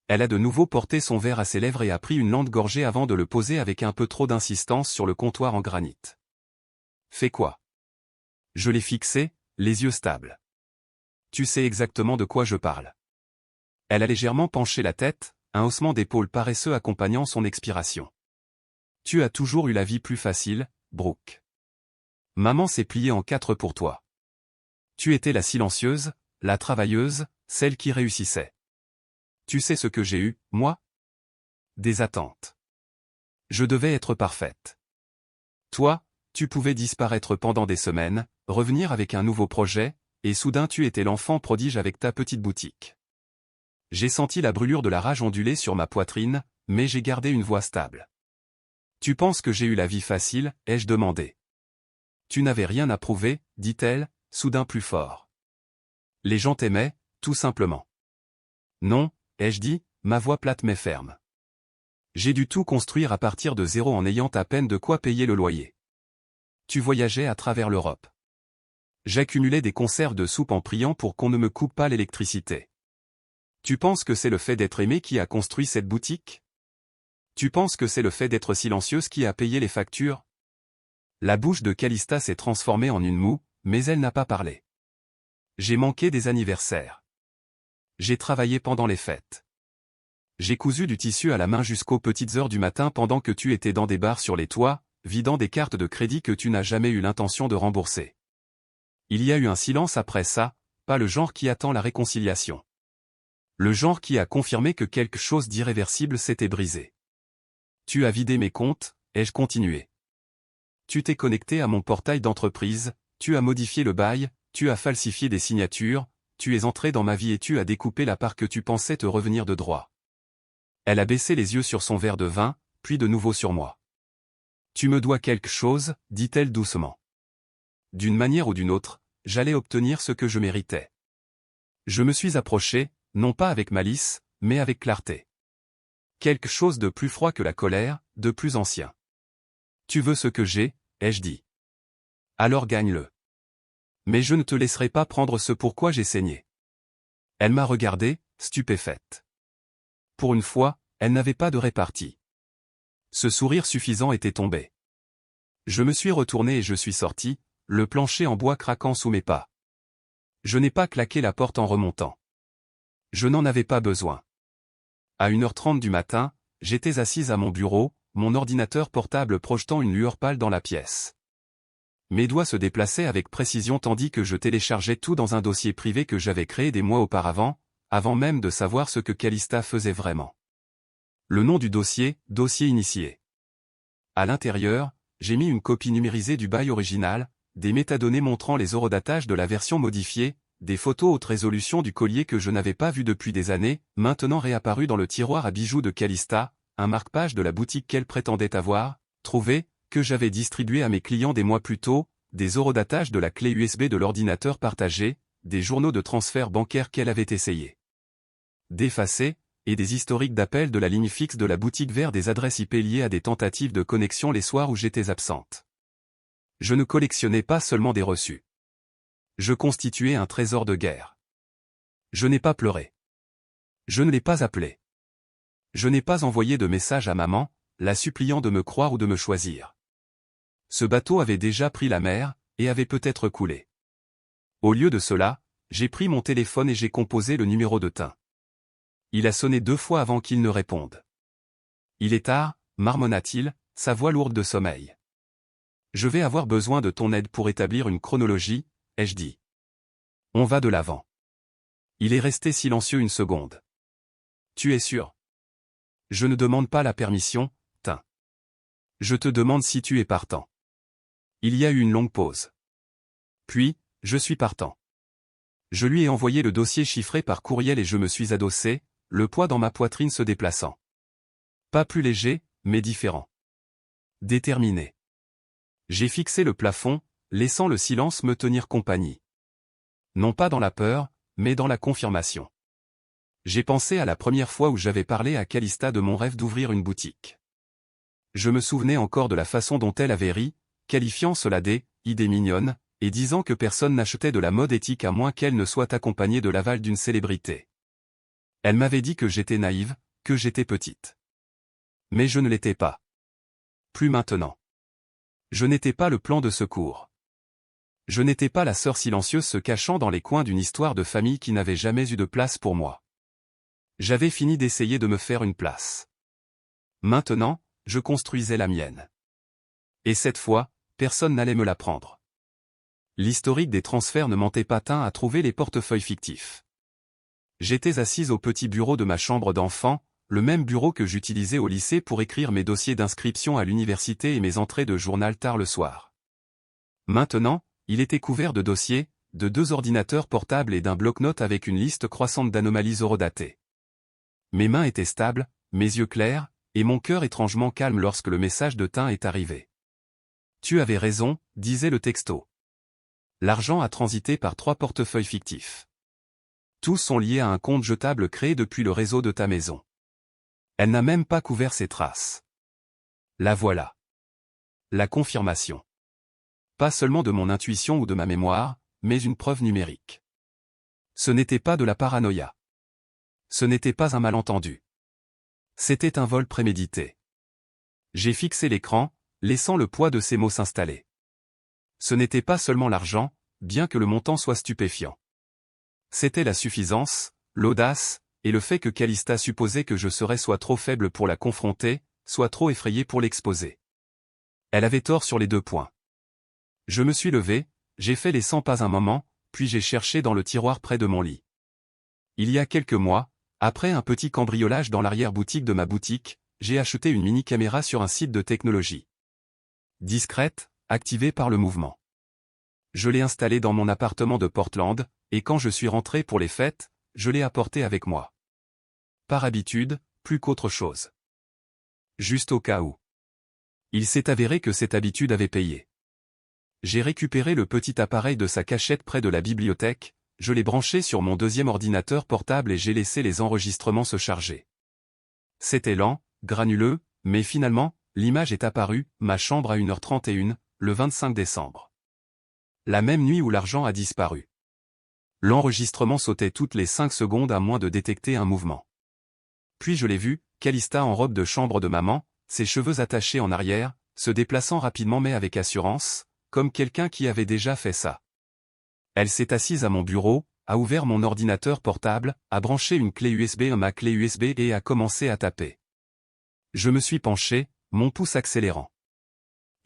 A: Elle a de nouveau porté son verre à ses lèvres et a pris une lente gorgée avant de le poser avec un peu trop d'insistance sur le comptoir en granit. Fais quoi? Je l'ai fixé, les yeux stables. Tu sais exactement de quoi je parle. Elle a légèrement penché la tête, un haussement d'épaule paresseux accompagnant son expiration. Tu as toujours eu la vie plus facile, Brooke. Maman s'est pliée en 4 pour toi. Tu étais la silencieuse, la travailleuse, celle qui réussissait. Tu sais ce que j'ai eu, moi? Des attentes. Je devais être parfaite. Toi, tu pouvais disparaître pendant des semaines, revenir avec un nouveau projet, et soudain tu étais l'enfant prodige avec ta petite boutique. J'ai senti la brûlure de la rage onduler sur ma poitrine, mais j'ai gardé une voix stable. Tu penses que j'ai eu la vie facile, ai-je demandé. Tu n'avais rien à prouver, dit-elle, soudain plus fort. Les gens t'aimaient, tout simplement. Non, ai-je dit, ma voix plate mais ferme. J'ai dû tout construire à partir de zéro en ayant à peine de quoi payer le loyer. Tu voyageais à travers l'Europe. J'accumulais des conserves de soupe en priant pour qu'on ne me coupe pas l'électricité. Tu penses que c'est le fait d'être aimé qui a construit cette boutique? Tu penses que c'est le fait d'être silencieuse qui a payé les factures? La bouche de Calista s'est transformée en une moue, mais elle n'a pas parlé. J'ai manqué des anniversaires. J'ai travaillé pendant les fêtes. J'ai cousu du tissu à la main jusqu'aux petites heures du matin pendant que tu étais dans des bars sur les toits, vidant des cartes de crédit que tu n'as jamais eu l'intention de rembourser. Il y a eu un silence après ça, pas le genre qui attend la réconciliation. Le genre qui a confirmé que quelque chose d'irréversible s'était brisé. Tu as vidé mes comptes, ai-je continué. Tu t'es connecté à mon portail d'entreprise, tu as modifié le bail, tu as falsifié des signatures, tu es entré dans ma vie et tu as découpé la part que tu pensais te revenir de droit. Elle a baissé les yeux sur son verre de vin, puis de nouveau sur moi. Tu me dois quelque chose, dit-elle doucement. D'une manière ou d'une autre, j'allais obtenir ce que je méritais. Je me suis approché, non pas avec malice, mais avec clarté. Quelque chose de plus froid que la colère, de plus ancien. Tu veux ce que j'ai, ai-je dit. Alors gagne-le. Mais je ne te laisserai pas prendre ce pourquoi j'ai saigné. Elle m'a regardé, stupéfaite. Pour une fois, elle n'avait pas de répartie. Ce sourire suffisant était tombé. Je me suis retourné et je suis sorti, le plancher en bois craquant sous mes pas. Je n'ai pas claqué la porte en remontant. Je n'en avais pas besoin. À 1h30 du matin, j'étais assise à mon bureau, mon ordinateur portable projetant une lueur pâle dans la pièce. Mes doigts se déplaçaient avec précision tandis que je téléchargeais tout dans un dossier privé que j'avais créé des mois auparavant, avant même de savoir ce que Calista faisait vraiment. Le nom du dossier, dossier initié. À l'intérieur, j'ai mis une copie numérisée du bail original, des métadonnées montrant les horodatages de la version modifiée, des photos haute résolution du collier que je n'avais pas vu depuis des années, maintenant réapparu dans le tiroir à bijoux de Calista, un marque-page de la boutique qu'elle prétendait avoir trouvé, que j'avais distribué à mes clients des mois plus tôt, des horodatages de la clé USB de l'ordinateur partagé, des journaux de transfert bancaire qu'elle avait essayé d'effacer, et des historiques d'appels de la ligne fixe de la boutique vers des adresses IP liées à des tentatives de connexion les soirs où j'étais absente. Je ne collectionnais pas seulement des reçus. Je constituais un trésor de guerre. Je n'ai pas pleuré. Je ne l'ai pas appelé. Je n'ai pas envoyé de message à maman, la suppliant de me croire ou de me choisir. Ce bateau avait déjà pris la mer, et avait peut-être coulé. Au lieu de cela, j'ai pris mon téléphone et j'ai composé le numéro de Tin. Il a sonné 2 fois avant qu'il ne réponde. Il est tard, marmonna-t-il, sa voix lourde de sommeil. Je vais avoir besoin de ton aide pour établir une chronologie, ai-je dit. On va de l'avant. Il est resté silencieux une seconde. Tu es sûr? Je ne demande pas la permission, Tin. Je te demande si tu es partant. Il y a eu une longue pause. Puis, je suis partant. Je lui ai envoyé le dossier chiffré par courriel et je me suis adossé, le poids dans ma poitrine se déplaçant. Pas plus léger, mais différent. Déterminé. J'ai fixé le plafond, laissant le silence me tenir compagnie. Non pas dans la peur, mais dans la confirmation. J'ai pensé à la première fois où j'avais parlé à Calista de mon rêve d'ouvrir une boutique. Je me souvenais encore de la façon dont elle avait ri, qualifiant cela d'idée mignonne, et disant que personne n'achetait de la mode éthique à moins qu'elle ne soit accompagnée de l'aval d'une célébrité. Elle m'avait dit que j'étais naïve, que j'étais petite. Mais je ne l'étais pas. Plus maintenant. Je n'étais pas le plan de secours. Je n'étais pas la sœur silencieuse se cachant dans les coins d'une histoire de famille qui n'avait jamais eu de place pour moi. J'avais fini d'essayer de me faire une place. Maintenant, je construisais la mienne. Et cette fois, personne n'allait me la prendre. L'historique des transferts ne mentait pas Tin à trouver les portefeuilles fictifs. J'étais assise au petit bureau de ma chambre d'enfant, le même bureau que j'utilisais au lycée pour écrire mes dossiers d'inscription à l'université et mes entrées de journal tard le soir. Maintenant, il était couvert de dossiers, de 2 ordinateurs portables et d'un bloc-notes avec une liste croissante d'anomalies horodatées. Mes mains étaient stables, mes yeux clairs, et mon cœur étrangement calme lorsque le message de Tin est arrivé. Tu avais raison, disait le texto. L'argent a transité par 3 portefeuilles fictifs. Tous sont liés à un compte jetable créé depuis le réseau de ta maison. Elle n'a même pas couvert ses traces. La voilà. La confirmation. Pas seulement de mon intuition ou de ma mémoire, mais une preuve numérique. Ce n'était pas de la paranoïa. Ce n'était pas un malentendu. C'était un vol prémédité. J'ai fixé l'écran, laissant le poids de ces mots s'installer. Ce n'était pas seulement l'argent, bien que le montant soit stupéfiant. C'était la suffisance, l'audace, et le fait que Calista supposait que je serais soit trop faible pour la confronter, soit trop effrayé pour l'exposer. Elle avait tort sur les 2 points. Je me suis levé, j'ai fait les 100 pas un moment, puis j'ai cherché dans le tiroir près de mon lit. Il y a quelques mois, après un petit cambriolage dans l'arrière-boutique de ma boutique, j'ai acheté une mini-caméra sur un site de technologie. Discrète, activée par le mouvement. Je l'ai installée dans mon appartement de Portland, et quand je suis rentré pour les fêtes, je l'ai apportée avec moi. Par habitude, plus qu'autre chose. Juste au cas où. Il s'est avéré que cette habitude avait payé. J'ai récupéré le petit appareil de sa cachette près de la bibliothèque, je l'ai branché sur mon deuxième ordinateur portable et j'ai laissé les enregistrements se charger. C'était lent, granuleux, mais finalement, l'image est apparue, ma chambre à 1h31, le 25 décembre. La même nuit où l'argent a disparu. L'enregistrement sautait toutes les 5 secondes à moins de détecter un mouvement. Puis je l'ai vue, Calista en robe de chambre de maman, ses cheveux attachés en arrière, se déplaçant rapidement mais avec assurance, comme quelqu'un qui avait déjà fait ça. Elle s'est assise à mon bureau, a ouvert mon ordinateur portable, a branché une clé USB à ma clé USB et a commencé à taper. Je me suis penché, mon pouce accélérant.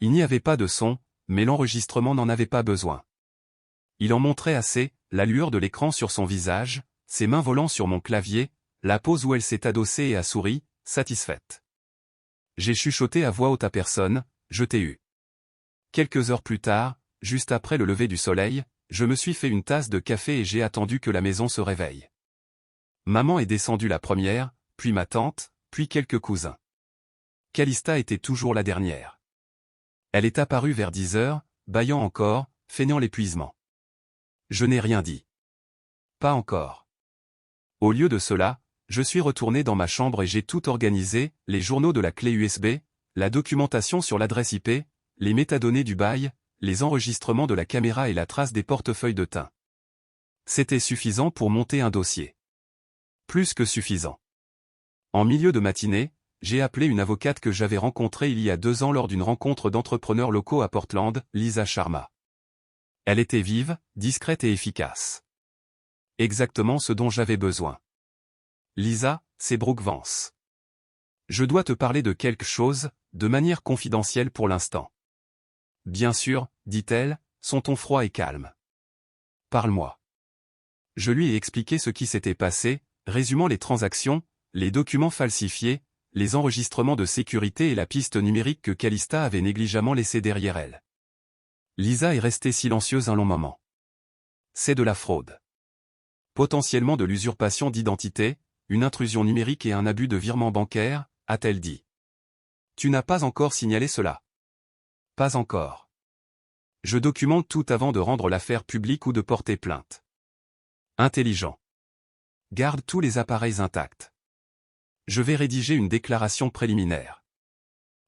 A: Il n'y avait pas de son, mais l'enregistrement n'en avait pas besoin. Il en montrait assez, la lueur de l'écran sur son visage, ses mains volant sur mon clavier, la pose où elle s'est adossée et a souri, satisfaite. J'ai chuchoté à voix haute à personne, je t'ai eu. Quelques heures plus tard, juste après le lever du soleil, je me suis fait une tasse de café et j'ai attendu que la maison se réveille. Maman est descendue la première, puis ma tante, puis quelques cousins. Calista était toujours la dernière. Elle est apparue vers 10 heures, bâillant encore, feignant l'épuisement. Je n'ai rien dit. Pas encore. Au lieu de cela, je suis retourné dans ma chambre et j'ai tout organisé, les journaux de la clé USB, la documentation sur l'adresse IP, les métadonnées du bail, les enregistrements de la caméra et la trace des portefeuilles de thym. C'était suffisant pour monter un dossier. Plus que suffisant. En milieu de matinée, j'ai appelé une avocate que j'avais rencontrée il y a 2 ans lors d'une rencontre d'entrepreneurs locaux à Portland, Lisa Sharma. Elle était vive, discrète et efficace. Exactement ce dont j'avais besoin. Lisa, c'est Brooke Vance. Je dois te parler de quelque chose, de manière confidentielle pour l'instant. Bien sûr, dit-elle, son ton froid et calme. Parle-moi. Je lui ai expliqué ce qui s'était passé, résumant les transactions, les documents falsifiés, les enregistrements de sécurité et la piste numérique que Calista avait négligemment laissée derrière elle. Lisa est restée silencieuse un long moment. C'est de la fraude. Potentiellement de l'usurpation d'identité, une intrusion numérique et un abus de virement bancaire, a-t-elle dit. Tu n'as pas encore signalé cela. Pas encore. Je documente tout avant de rendre l'affaire publique ou de porter plainte. Intelligent. Garde tous les appareils intacts. Je vais rédiger une déclaration préliminaire.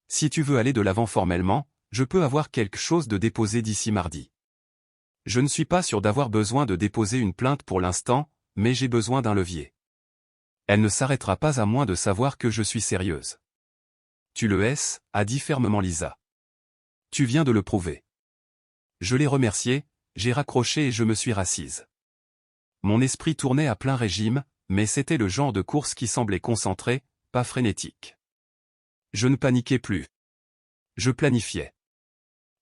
A: Si tu veux aller de l'avant formellement, je peux avoir quelque chose de déposé d'ici mardi. Je ne suis pas sûr d'avoir besoin de déposer une plainte pour l'instant, mais j'ai besoin d'un levier. Elle ne s'arrêtera pas à moins de savoir que je suis sérieuse. Tu le es, a dit fermement Lisa. Tu viens de le prouver. Je l'ai remercié, j'ai raccroché et je me suis rassise. Mon esprit tournait à plein régime, mais c'était le genre de course qui semblait concentré, pas frénétique. Je ne paniquais plus. Je planifiais.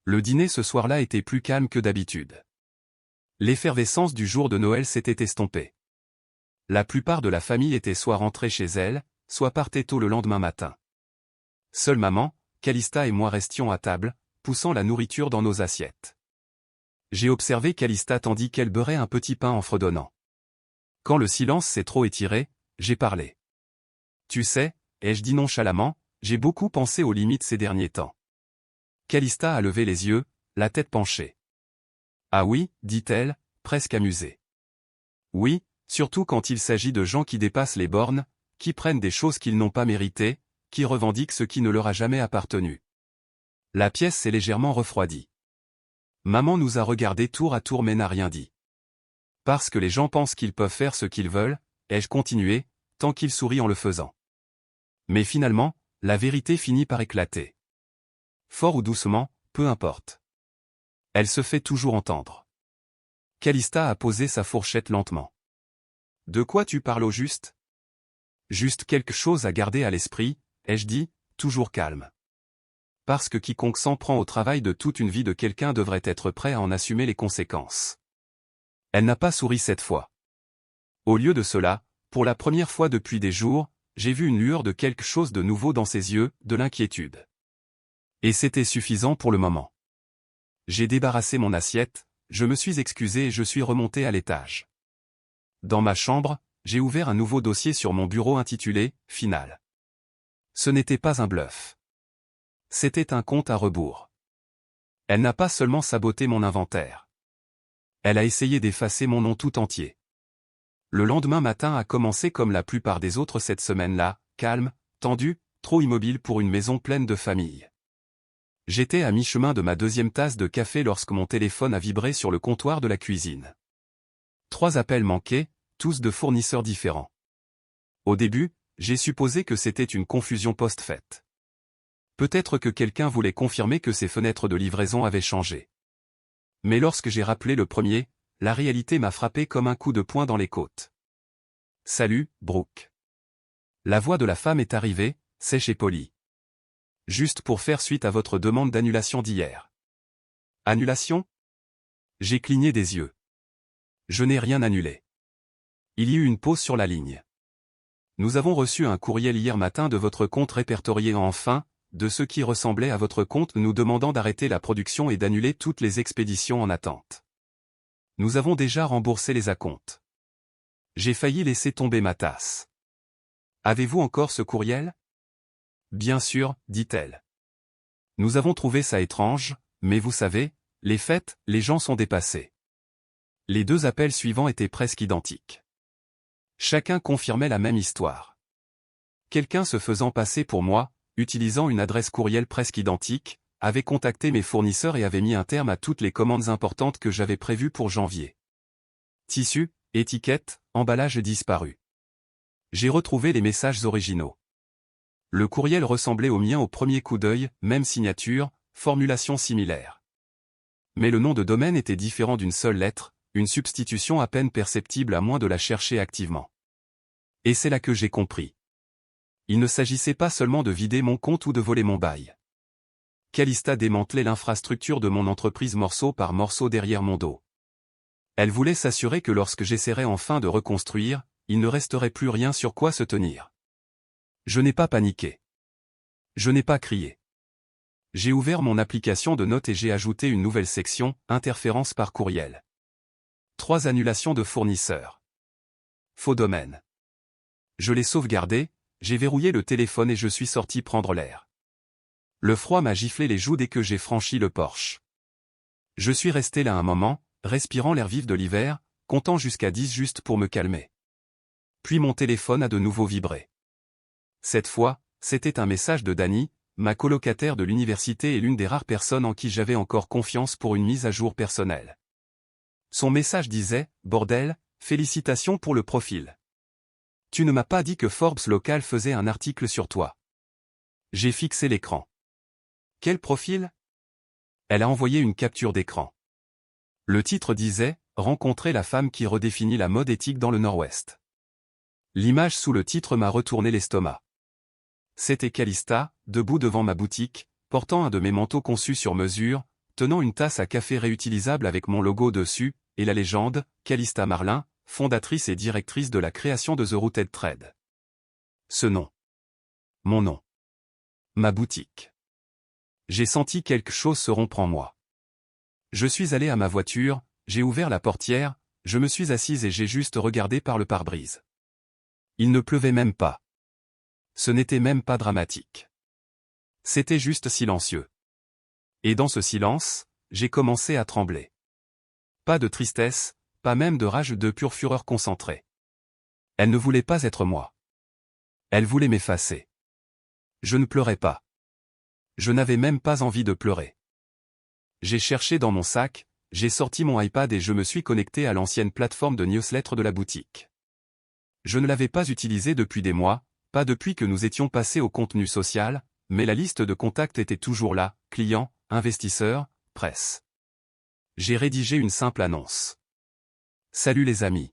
A: Le dîner ce soir-là était plus calme que d'habitude. L'effervescence du jour de Noël s'était estompée. La plupart de la famille était soit rentrée chez elle, soit partait tôt le lendemain matin. Seule maman, Calista et moi restions à table, poussant la nourriture dans nos assiettes. J'ai observé Calista tandis qu'elle beurrait un petit pain en fredonnant. Quand le silence s'est trop étiré, j'ai parlé. Tu sais, ai-je dit nonchalamment, j'ai beaucoup pensé aux limites ces derniers temps. Calista a levé les yeux, la tête penchée. Ah oui, dit-elle, presque amusée. Oui, surtout quand il s'agit de gens qui dépassent les bornes, qui prennent des choses qu'ils n'ont pas méritées, qui revendiquent ce qui ne leur a jamais appartenu. La pièce s'est légèrement refroidie. Maman nous a regardés tour à tour mais n'a rien dit. Parce que les gens pensent qu'ils peuvent faire ce qu'ils veulent, ai-je continué, tant qu'ils sourient en le faisant. Mais finalement, la vérité finit par éclater. Fort ou doucement, peu importe. Elle se fait toujours entendre. Calista a posé sa fourchette lentement. De quoi tu parles au juste? Juste quelque chose à garder à l'esprit, ai-je dit, toujours calme. Parce que quiconque s'en prend au travail de toute une vie de quelqu'un devrait être prêt à en assumer les conséquences. Elle n'a pas souri cette fois. Au lieu de cela, pour la première fois depuis des jours, j'ai vu une lueur de quelque chose de nouveau dans ses yeux, de l'inquiétude. Et c'était suffisant pour le moment. J'ai débarrassé mon assiette, je me suis excusé et je suis remonté à l'étage. Dans ma chambre, j'ai ouvert un nouveau dossier sur mon bureau intitulé « Final ». Ce n'était pas un bluff. C'était un compte à rebours. Elle n'a pas seulement saboté mon inventaire. Elle a essayé d'effacer mon nom tout entier. Le lendemain matin a commencé comme la plupart des autres cette semaine-là, calme, tendu, trop immobile pour une maison pleine de famille. J'étais à mi-chemin de ma deuxième tasse de café lorsque mon téléphone a vibré sur le comptoir de la cuisine. 3 appels manqués, tous de fournisseurs différents. Au début, j'ai supposé que c'était une confusion post-fête. Peut-être que quelqu'un voulait confirmer que ses fenêtres de livraison avaient changé. Mais lorsque j'ai rappelé le premier, la réalité m'a frappé comme un coup de poing dans les côtes. « Salut, Brooke. » La voix de la femme est arrivée, sèche et polie. « Juste pour faire suite à votre demande d'annulation d'hier. » « Annulation ?» J'ai cligné des yeux. Je n'ai rien annulé. Il y eut une pause sur la ligne. « Nous avons reçu un courriel hier matin de votre compte répertorié en fin, de ce qui ressemblait à votre compte nous demandant d'arrêter la production et d'annuler toutes les expéditions en attente. Nous avons déjà remboursé les acomptes. » J'ai failli laisser tomber ma tasse. « Avez-vous encore ce courriel ?» « Bien sûr, dit-elle. Nous avons trouvé ça étrange, mais vous savez, les fêtes, les gens sont dépassés. » Les 2 appels suivants étaient presque identiques. Chacun confirmait la même histoire. Quelqu'un se faisant passer pour moi, utilisant une adresse courriel presque identique, avait contacté mes fournisseurs et avait mis un terme à toutes les commandes importantes que j'avais prévues pour janvier. Tissu, étiquette, emballage disparu. J'ai retrouvé les messages originaux. Le courriel ressemblait au mien au premier coup d'œil, même signature, formulation similaire. Mais le nom de domaine était différent d'une seule lettre, une substitution à peine perceptible à moins de la chercher activement. Et c'est là que j'ai compris. Il ne s'agissait pas seulement de vider mon compte ou de voler mon bail. Calista démantelait l'infrastructure de mon entreprise morceau par morceau derrière mon dos. Elle voulait s'assurer que lorsque j'essaierais enfin de reconstruire, il ne resterait plus rien sur quoi se tenir. Je n'ai pas paniqué. Je n'ai pas crié. J'ai ouvert mon application de notes et j'ai ajouté une nouvelle section, interférence par courriel. 3 annulations de fournisseurs. Faux domaine. Je l'ai sauvegardé, j'ai verrouillé le téléphone et je suis sorti prendre l'air. Le froid m'a giflé les joues dès que j'ai franchi le porche. Je suis resté là un moment, respirant l'air vif de l'hiver, comptant jusqu'à 10 juste pour me calmer. Puis mon téléphone a de nouveau vibré. Cette fois, c'était un message de Dani, ma colocataire de l'université et l'une des rares personnes en qui j'avais encore confiance pour une mise à jour personnelle. Son message disait « Bordel, félicitations pour le profil. Tu ne m'as pas dit que Forbes Local faisait un article sur toi. » J'ai fixé l'écran. « Quel profil ?» Elle a envoyé une capture d'écran. Le titre disait « Rencontrer la femme qui redéfinit la mode éthique dans le Nord-Ouest ». L'image sous le titre m'a retourné l'estomac. C'était Calista, debout devant ma boutique, portant un de mes manteaux conçus sur mesure, tenant une tasse à café réutilisable avec mon logo dessus, et la légende, Calista Marlin, fondatrice et directrice de la création de The Rooted Trade. Ce nom. Mon nom. Ma boutique. J'ai senti quelque chose se rompre en moi. Je suis allé à ma voiture, j'ai ouvert la portière, je me suis assise et j'ai juste regardé par le pare-brise. Il ne pleuvait même pas. Ce n'était même pas dramatique. C'était juste silencieux. Et dans ce silence, j'ai commencé à trembler. Pas de tristesse, pas même de rage, de pure fureur concentrée. Elle ne voulait pas être moi. Elle voulait m'effacer. Je ne pleurais pas. Je n'avais même pas envie de pleurer. J'ai cherché dans mon sac, j'ai sorti mon iPad et je me suis connecté à l'ancienne plateforme de newsletter de la boutique. Je ne l'avais pas utilisée depuis des mois, pas depuis que nous étions passés au contenu social, mais la liste de contacts était toujours là, clients, investisseurs, presse. J'ai rédigé une simple annonce. Salut les amis.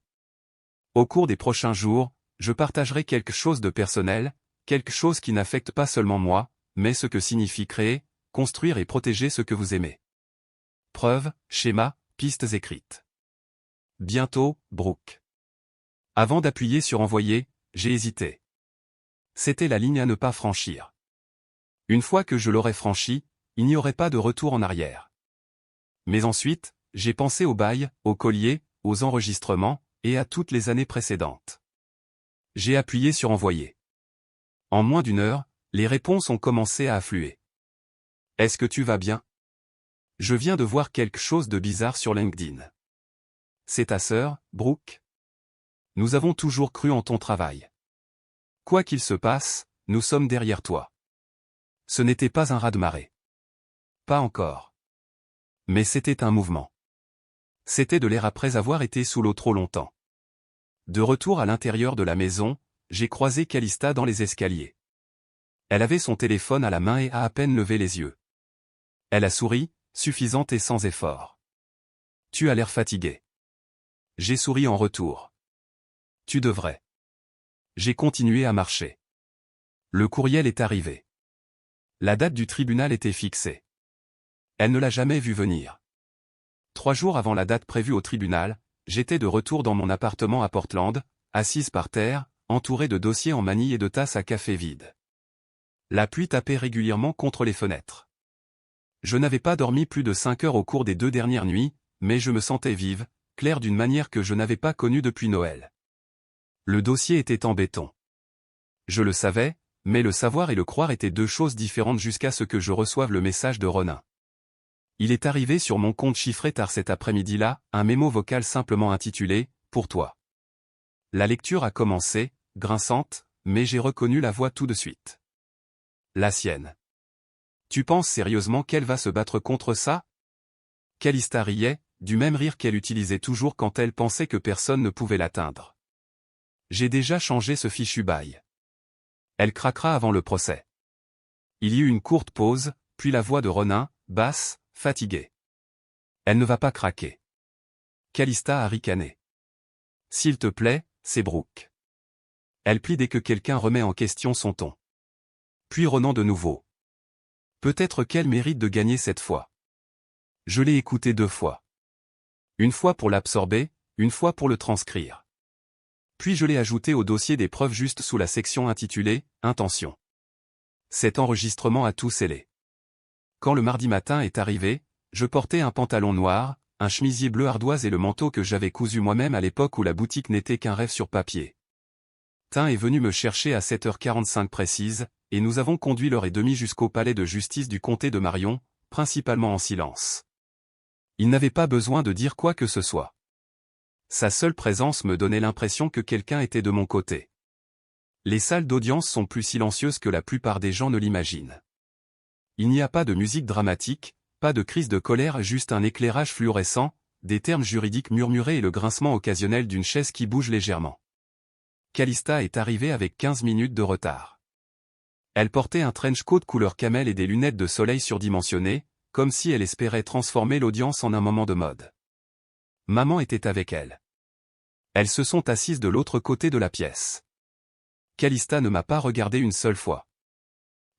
A: Au cours des prochains jours, je partagerai quelque chose de personnel, quelque chose qui n'affecte pas seulement moi, mais ce que signifie créer, construire et protéger ce que vous aimez. Preuve, schéma, pistes écrites. Bientôt, Brooke. Avant d'appuyer sur envoyer, j'ai hésité. C'était la ligne à ne pas franchir. Une fois que je l'aurais franchie, il n'y aurait pas de retour en arrière. Mais ensuite, j'ai pensé au bail, au collier, aux enregistrements, et à toutes les années précédentes. J'ai appuyé sur envoyer. En moins d'une heure, les réponses ont commencé à affluer. Est-ce que tu vas bien? Je viens de voir quelque chose de bizarre sur LinkedIn. C'est ta sœur, Brooke? Nous avons toujours cru en ton travail. Quoi qu'il se passe, nous sommes derrière toi. Ce n'était pas un raz-de-marée. Pas encore. Mais c'était un mouvement. C'était de l'air après avoir été sous l'eau trop longtemps. De retour à l'intérieur de la maison, j'ai croisé Calista dans les escaliers. Elle avait son téléphone à la main et a à peine levé les yeux. Elle a souri, suffisante et sans effort. Tu as l'air fatigué. J'ai souri en retour. Tu devrais. J'ai continué à marcher. Le courriel est arrivé. La date du tribunal était fixée. Elle ne l'a jamais vu venir. 3 jours avant la date prévue au tribunal, j'étais de retour dans mon appartement à Portland, assise par terre, entourée de dossiers en manille et de tasses à café vides. La pluie tapait régulièrement contre les fenêtres. Je n'avais pas dormi plus de 5 heures au cours des 2 dernières nuits, mais je me sentais vive, claire d'une manière que je n'avais pas connue depuis Noël. Le dossier était en béton. Je le savais, mais le savoir et le croire étaient 2 choses différentes jusqu'à ce que je reçoive le message de Ronin. Il est arrivé sur mon compte chiffré tard cet après-midi-là, un mémo vocal simplement intitulé « Pour toi ». La lecture a commencé, grinçante, mais j'ai reconnu la voix tout de suite. La sienne. Tu penses sérieusement qu'elle va se battre contre ça? Calista riait, du même rire qu'elle utilisait toujours quand elle pensait que personne ne pouvait l'atteindre. J'ai déjà changé ce fichu bail. Elle craquera avant le procès. Il y eut une courte pause, puis la voix de Ronin, basse, fatiguée. Elle ne va pas craquer. Calista a ricané. S'il te plaît, c'est Brooke. Elle plie dès que quelqu'un remet en question son ton. Puis Ronan de nouveau. Peut-être qu'elle mérite de gagner cette fois. Je l'ai écouté 2 fois. Une fois pour l'absorber, une fois pour le transcrire. Puis je l'ai ajouté au dossier des preuves juste sous la section intitulée « Intention ». Cet enregistrement a tout scellé. Quand le mardi matin est arrivé, je portais un pantalon noir, un chemisier bleu ardoise et le manteau que j'avais cousu moi-même à l'époque où la boutique n'était qu'un rêve sur papier. Tin est venu me chercher à 7h45 précise, et nous avons conduit l'heure et demie jusqu'au palais de justice du comté de Marion, principalement en silence. Il n'avait pas besoin de dire quoi que ce soit. Sa seule présence me donnait l'impression que quelqu'un était de mon côté. Les salles d'audience sont plus silencieuses que la plupart des gens ne l'imaginent. Il n'y a pas de musique dramatique, pas de crise de colère, juste un éclairage fluorescent, des termes juridiques murmurés et le grincement occasionnel d'une chaise qui bouge légèrement. Calista est arrivée avec 15 minutes de retard. Elle portait un trench coat couleur camel et des lunettes de soleil surdimensionnées, comme si elle espérait transformer l'audience en un moment de mode. Maman était avec elle. Elles se sont assises de l'autre côté de la pièce. Calista ne m'a pas regardé une seule fois.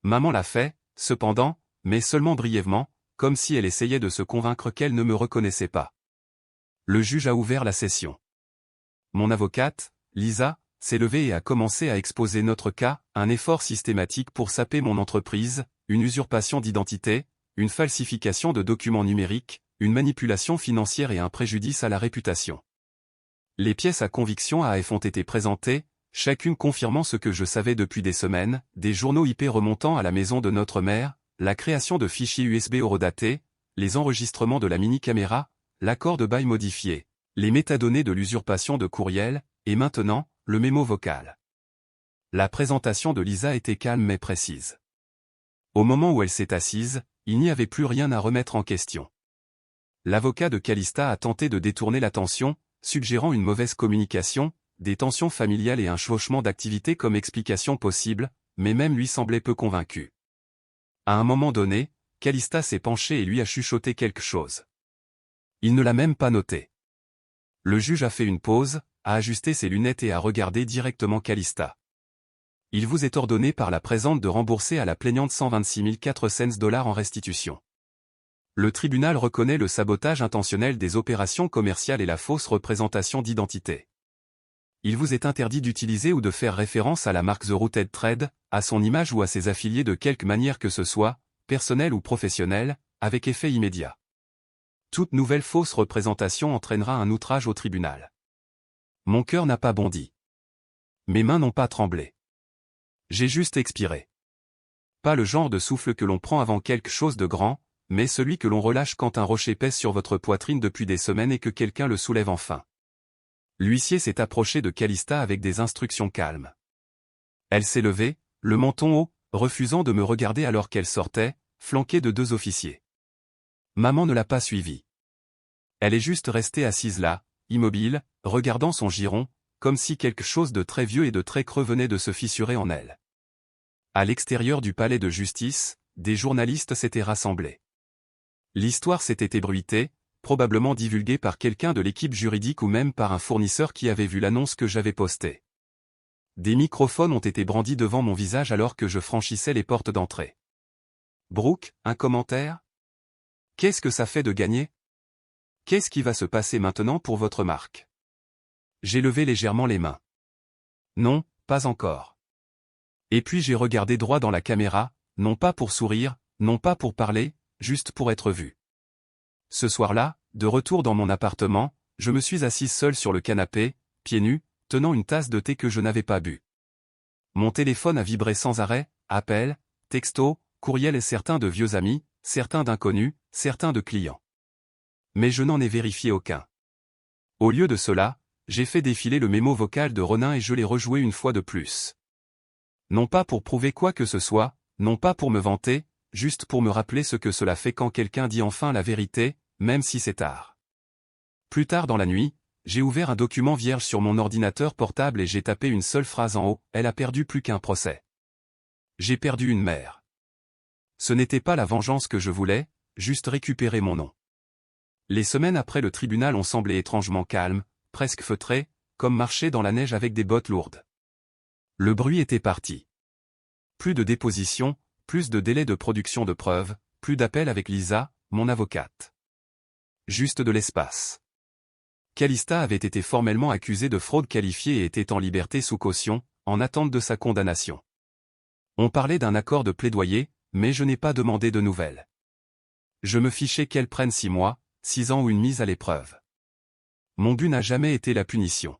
A: Maman l'a fait, cependant, mais seulement brièvement, comme si elle essayait de se convaincre qu'elle ne me reconnaissait pas. Le juge a ouvert la session. Mon avocate, Lisa, s'est levée et a commencé à exposer notre cas, un effort systématique pour saper mon entreprise, une usurpation d'identité, une falsification de documents numériques, une manipulation financière et un préjudice à la réputation. Les pièces à conviction AF ont été présentées, chacune confirmant ce que je savais depuis des semaines, des journaux IP remontant à la maison de notre mère, la création de fichiers USB horodatés, les enregistrements de la mini-caméra, l'accord de bail modifié, les métadonnées de l'usurpation de courriel, et maintenant, le mémo vocal. La présentation de Lisa était calme mais précise. Au moment où elle s'est assise, il n'y avait plus rien à remettre en question. L'avocat de Calista a tenté de détourner l'attention, suggérant une mauvaise communication, des tensions familiales et un chevauchement d'activité comme explication possible, mais même lui semblait peu convaincu. À un moment donné, Calista s'est penchée et lui a chuchoté quelque chose. Il ne l'a même pas noté. Le juge a fait une pause, a ajusté ses lunettes et a regardé directement Calista. Il vous est ordonné par la présente de rembourser à la plaignante 126 400 $ en restitution. Le tribunal reconnaît le sabotage intentionnel des opérations commerciales et la fausse représentation d'identité. Il vous est interdit d'utiliser ou de faire référence à la marque The Rooted Trade, à son image ou à ses affiliés de quelque manière que ce soit, personnelle ou professionnelle, avec effet immédiat. Toute nouvelle fausse représentation entraînera un outrage au tribunal. Mon cœur n'a pas bondi. Mes mains n'ont pas tremblé. J'ai juste expiré. Pas le genre de souffle que l'on prend avant quelque chose de grand, mais celui que l'on relâche quand un rocher pèse sur votre poitrine depuis des semaines et que quelqu'un le soulève enfin. L'huissier s'est approché de Calista avec des instructions calmes. Elle s'est levée, le menton haut, refusant de me regarder alors qu'elle sortait, flanquée de 2 officiers. Maman ne l'a pas suivie. Elle est juste restée assise là, immobile, regardant son giron, comme si quelque chose de très vieux et de très creux venait de se fissurer en elle. À l'extérieur du palais de justice, des journalistes s'étaient rassemblés. L'histoire s'était ébruitée, probablement divulguée par quelqu'un de l'équipe juridique ou même par un fournisseur qui avait vu l'annonce que j'avais postée. Des microphones ont été brandis devant mon visage alors que je franchissais les portes d'entrée. Brooke, un commentaire? Qu'est-ce que ça fait de gagner? Qu'est-ce qui va se passer maintenant pour votre marque? J'ai levé légèrement les mains. Non, pas encore. Et puis j'ai regardé droit dans la caméra, non pas pour sourire, non pas pour parler, juste pour être vu. Ce soir-là, de retour dans mon appartement, je me suis assise seule sur le canapé, pieds nus, tenant une tasse de thé que je n'avais pas bu. Mon téléphone a vibré sans arrêt, appels, textos, courriels et certains de vieux amis, certains d'inconnus, certains de clients. Mais je n'en ai vérifié aucun. Au lieu de cela, j'ai fait défiler le mémo vocal de Ronin et je l'ai rejoué une fois de plus. Non pas pour prouver quoi que ce soit, non pas pour me vanter, juste pour me rappeler ce que cela fait quand quelqu'un dit enfin la vérité, même si c'est tard. Plus tard dans la nuit, j'ai ouvert un document vierge sur mon ordinateur portable et j'ai tapé une seule phrase en haut, elle a perdu plus qu'un procès. J'ai perdu une mère. Ce n'était pas la vengeance que je voulais, juste récupérer mon nom. Les semaines après le tribunal ont semblé étrangement calmes, presque feutrées, comme marcher dans la neige avec des bottes lourdes. Le bruit était parti. Plus de dépositions, plus de délais de production de preuves, plus d'appels avec Lisa, mon avocate. Juste de l'espace. Calista avait été formellement accusée de fraude qualifiée et était en liberté sous caution, en attente de sa condamnation. On parlait d'un accord de plaidoyer, mais je n'ai pas demandé de nouvelles. Je me fichais qu'elle prenne 6 mois, 6 ans ou une mise à l'épreuve. Mon but n'a jamais été la punition.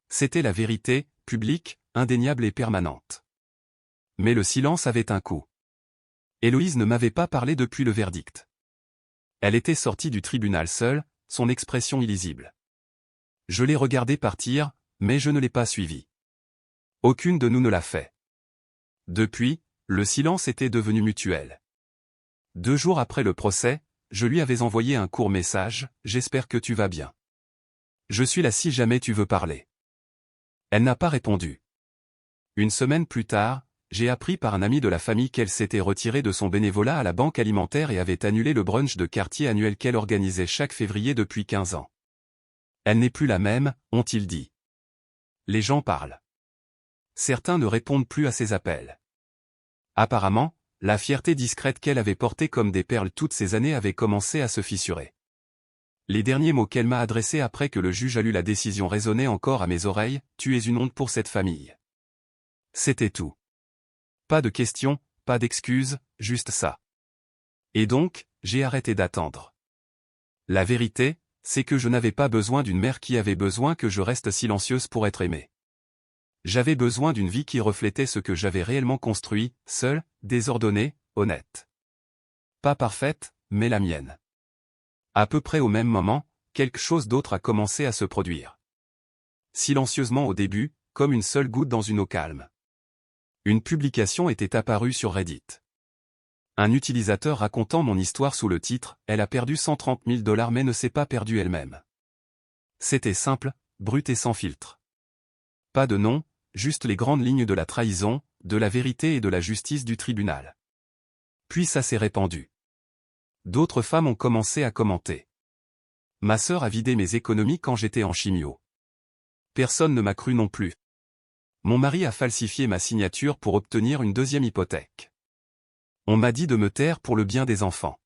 A: C'était la vérité, publique, indéniable et permanente. Mais le silence avait un coût. Héloïse ne m'avait pas parlé depuis le verdict. Elle était sortie du tribunal seule, son expression illisible. Je l'ai regardée partir, mais je ne l'ai pas suivie. Aucune de nous ne l'a fait. Depuis, le silence était devenu mutuel. 2 jours après le procès, je lui avais envoyé un court message, « J'espère que tu vas bien. Je suis là si jamais tu veux parler. » Elle n'a pas répondu. Une semaine plus tard, j'ai appris par un ami de la famille qu'elle s'était retirée de son bénévolat à la banque alimentaire et avait annulé le brunch de quartier annuel qu'elle organisait chaque février depuis 15 ans. Elle n'est plus la même, ont-ils dit. Les gens parlent. Certains ne répondent plus à ses appels. Apparemment, la fierté discrète qu'elle avait portée comme des perles toutes ces années avait commencé à se fissurer. Les derniers mots qu'elle m'a adressés après que le juge a lu la décision résonnaient encore à mes oreilles, « Tu es une honte pour cette famille. » C'était tout. Pas de questions, pas d'excuses, juste ça. Et donc, j'ai arrêté d'attendre. La vérité, c'est que je n'avais pas besoin d'une mère qui avait besoin que je reste silencieuse pour être aimée. J'avais besoin d'une vie qui reflétait ce que j'avais réellement construit, seule, désordonnée, honnête. Pas parfaite, mais la mienne. À peu près au même moment, quelque chose d'autre a commencé à se produire. Silencieusement au début, comme une seule goutte dans une eau calme. Une publication était apparue sur Reddit. Un utilisateur racontant mon histoire sous le titre « Elle a perdu 130 000 $ mais ne s'est pas perdue elle-même ». C'était simple, brut et sans filtre. Pas de nom, juste les grandes lignes de la trahison, de la vérité et de la justice du tribunal. Puis ça s'est répandu. D'autres femmes ont commencé à commenter. Ma sœur a vidé mes économies quand j'étais en chimio. Personne ne m'a cru non plus. Mon mari a falsifié ma signature pour obtenir une 2e hypothèque. On m'a dit de me taire pour le bien des enfants.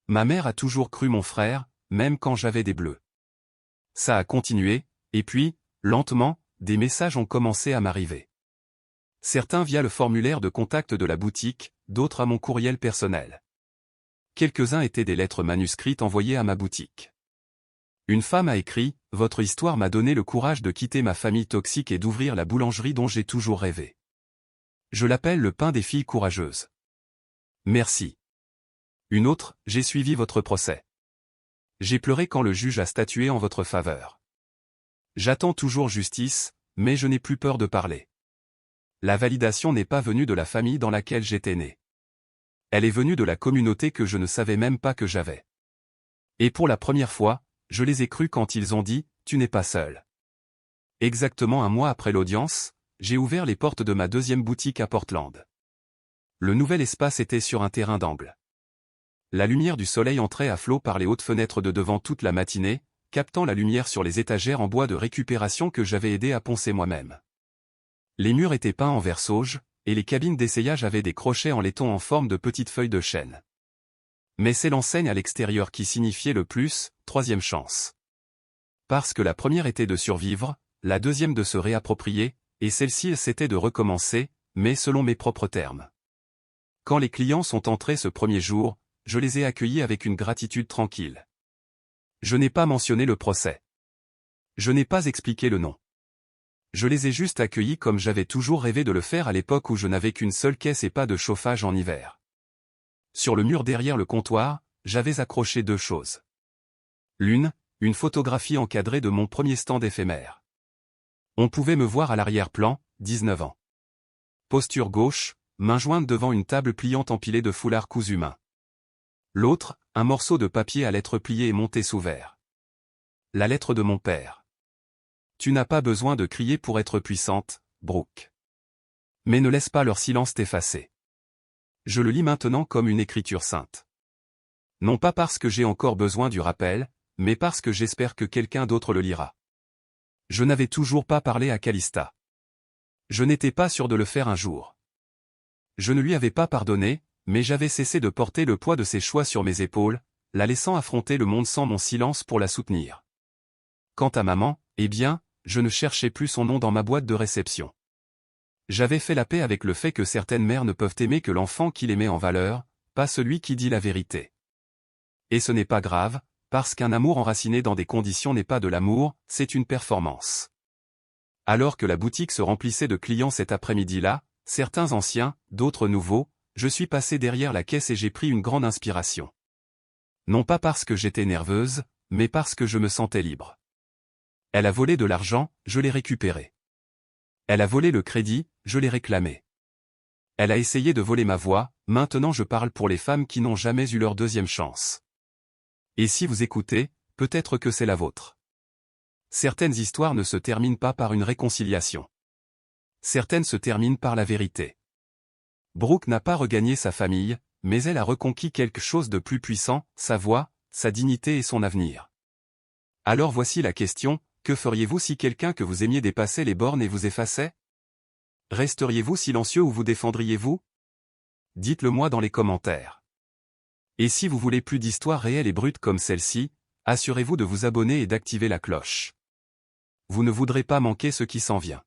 A: Ma mère a toujours cru mon frère, même quand j'avais des bleus. Ça a continué, et puis, lentement, des messages ont commencé à m'arriver. Certains via le formulaire de contact de la boutique, d'autres à mon courriel personnel. Quelques-uns étaient des lettres manuscrites envoyées à ma boutique. Une femme a écrit « Votre histoire m'a donné le courage de quitter ma famille toxique et d'ouvrir la boulangerie dont j'ai toujours rêvé. Je l'appelle le pain des filles courageuses. Merci. » Une autre « J'ai suivi votre procès. J'ai pleuré quand le juge a statué en votre faveur. J'attends toujours justice, mais je n'ai plus peur de parler. La validation n'est pas venue de la famille dans laquelle j'étais né. Elle est venue de la communauté que je ne savais même pas que j'avais. Et pour la première fois, je les ai crus quand ils ont dit « Tu n'es pas seul ». Exactement un mois après l'audience, j'ai ouvert les portes de ma deuxième boutique à Portland. Le nouvel espace était sur un terrain d'angle. La lumière du soleil entrait à flot par les hautes fenêtres de devant toute la matinée, captant la lumière sur les étagères en bois de récupération que j'avais aidé à poncer moi-même. Les murs étaient peints en vert sauge, et les cabines d'essayage avaient des crochets en laiton en forme de petites feuilles de chêne. Mais c'est l'enseigne à l'extérieur qui signifiait le plus, troisième chance. Parce que la première était de survivre, la deuxième de se réapproprier, et celle-ci c'était de recommencer, mais selon mes propres termes. Quand les clients sont entrés ce premier jour, je les ai accueillis avec une gratitude tranquille. Je n'ai pas mentionné le procès. Je n'ai pas expliqué le nom. Je les ai juste accueillis comme j'avais toujours rêvé de le faire à l'époque où je n'avais qu'une seule caisse et pas de chauffage en hiver. Sur le mur derrière le comptoir, j'avais accroché deux choses. L'une, une photographie encadrée de mon premier stand éphémère. On pouvait me voir à l'arrière-plan, 19 ans. Posture gauche, main jointe devant une table pliante empilée de foulards cousus main. L'autre, un morceau de papier à lettres pliées et montées sous verre. La lettre de mon père. Tu n'as pas besoin de crier pour être puissante, Brooke. Mais ne laisse pas leur silence t'effacer. Je le lis maintenant comme une écriture sainte. Non pas parce que j'ai encore besoin du rappel, mais parce que j'espère que quelqu'un d'autre le lira. Je n'avais toujours pas parlé à Calista. Je n'étais pas sûr de le faire un jour. Je ne lui avais pas pardonné, mais j'avais cessé de porter le poids de ses choix sur mes épaules, la laissant affronter le monde sans mon silence pour la soutenir. Quant à maman, eh bien, je ne cherchais plus son nom dans ma boîte de réception. J'avais fait la paix avec le fait que certaines mères ne peuvent aimer que l'enfant qui les met en valeur, pas celui qui dit la vérité. Et ce n'est pas grave, parce qu'un amour enraciné dans des conditions n'est pas de l'amour, c'est une performance. Alors que la boutique se remplissait de clients cet après-midi-là, certains anciens, d'autres nouveaux, je suis passé derrière la caisse et j'ai pris une grande inspiration. Non pas parce que j'étais nerveuse, mais parce que je me sentais libre. Elle a volé de l'argent, je l'ai récupéré. Elle a volé le crédit, je l'ai réclamé. Elle a essayé de voler ma voix, maintenant je parle pour les femmes qui n'ont jamais eu leur deuxième chance. Et si vous écoutez, peut-être que c'est la vôtre. Certaines histoires ne se terminent pas par une réconciliation. Certaines se terminent par la vérité. Brooke n'a pas regagné sa famille, mais elle a reconquis quelque chose de plus puissant, sa voix, sa dignité et son avenir. Alors voici la question, que feriez-vous si quelqu'un que vous aimiez dépassait les bornes et vous effaçait? Resteriez-vous silencieux ou vous défendriez-vous? Dites-le moi dans les commentaires. Et si vous voulez plus d'histoires réelles et brutes comme celle-ci, assurez-vous de vous abonner et d'activer la cloche. Vous ne voudrez pas manquer ce qui s'en vient.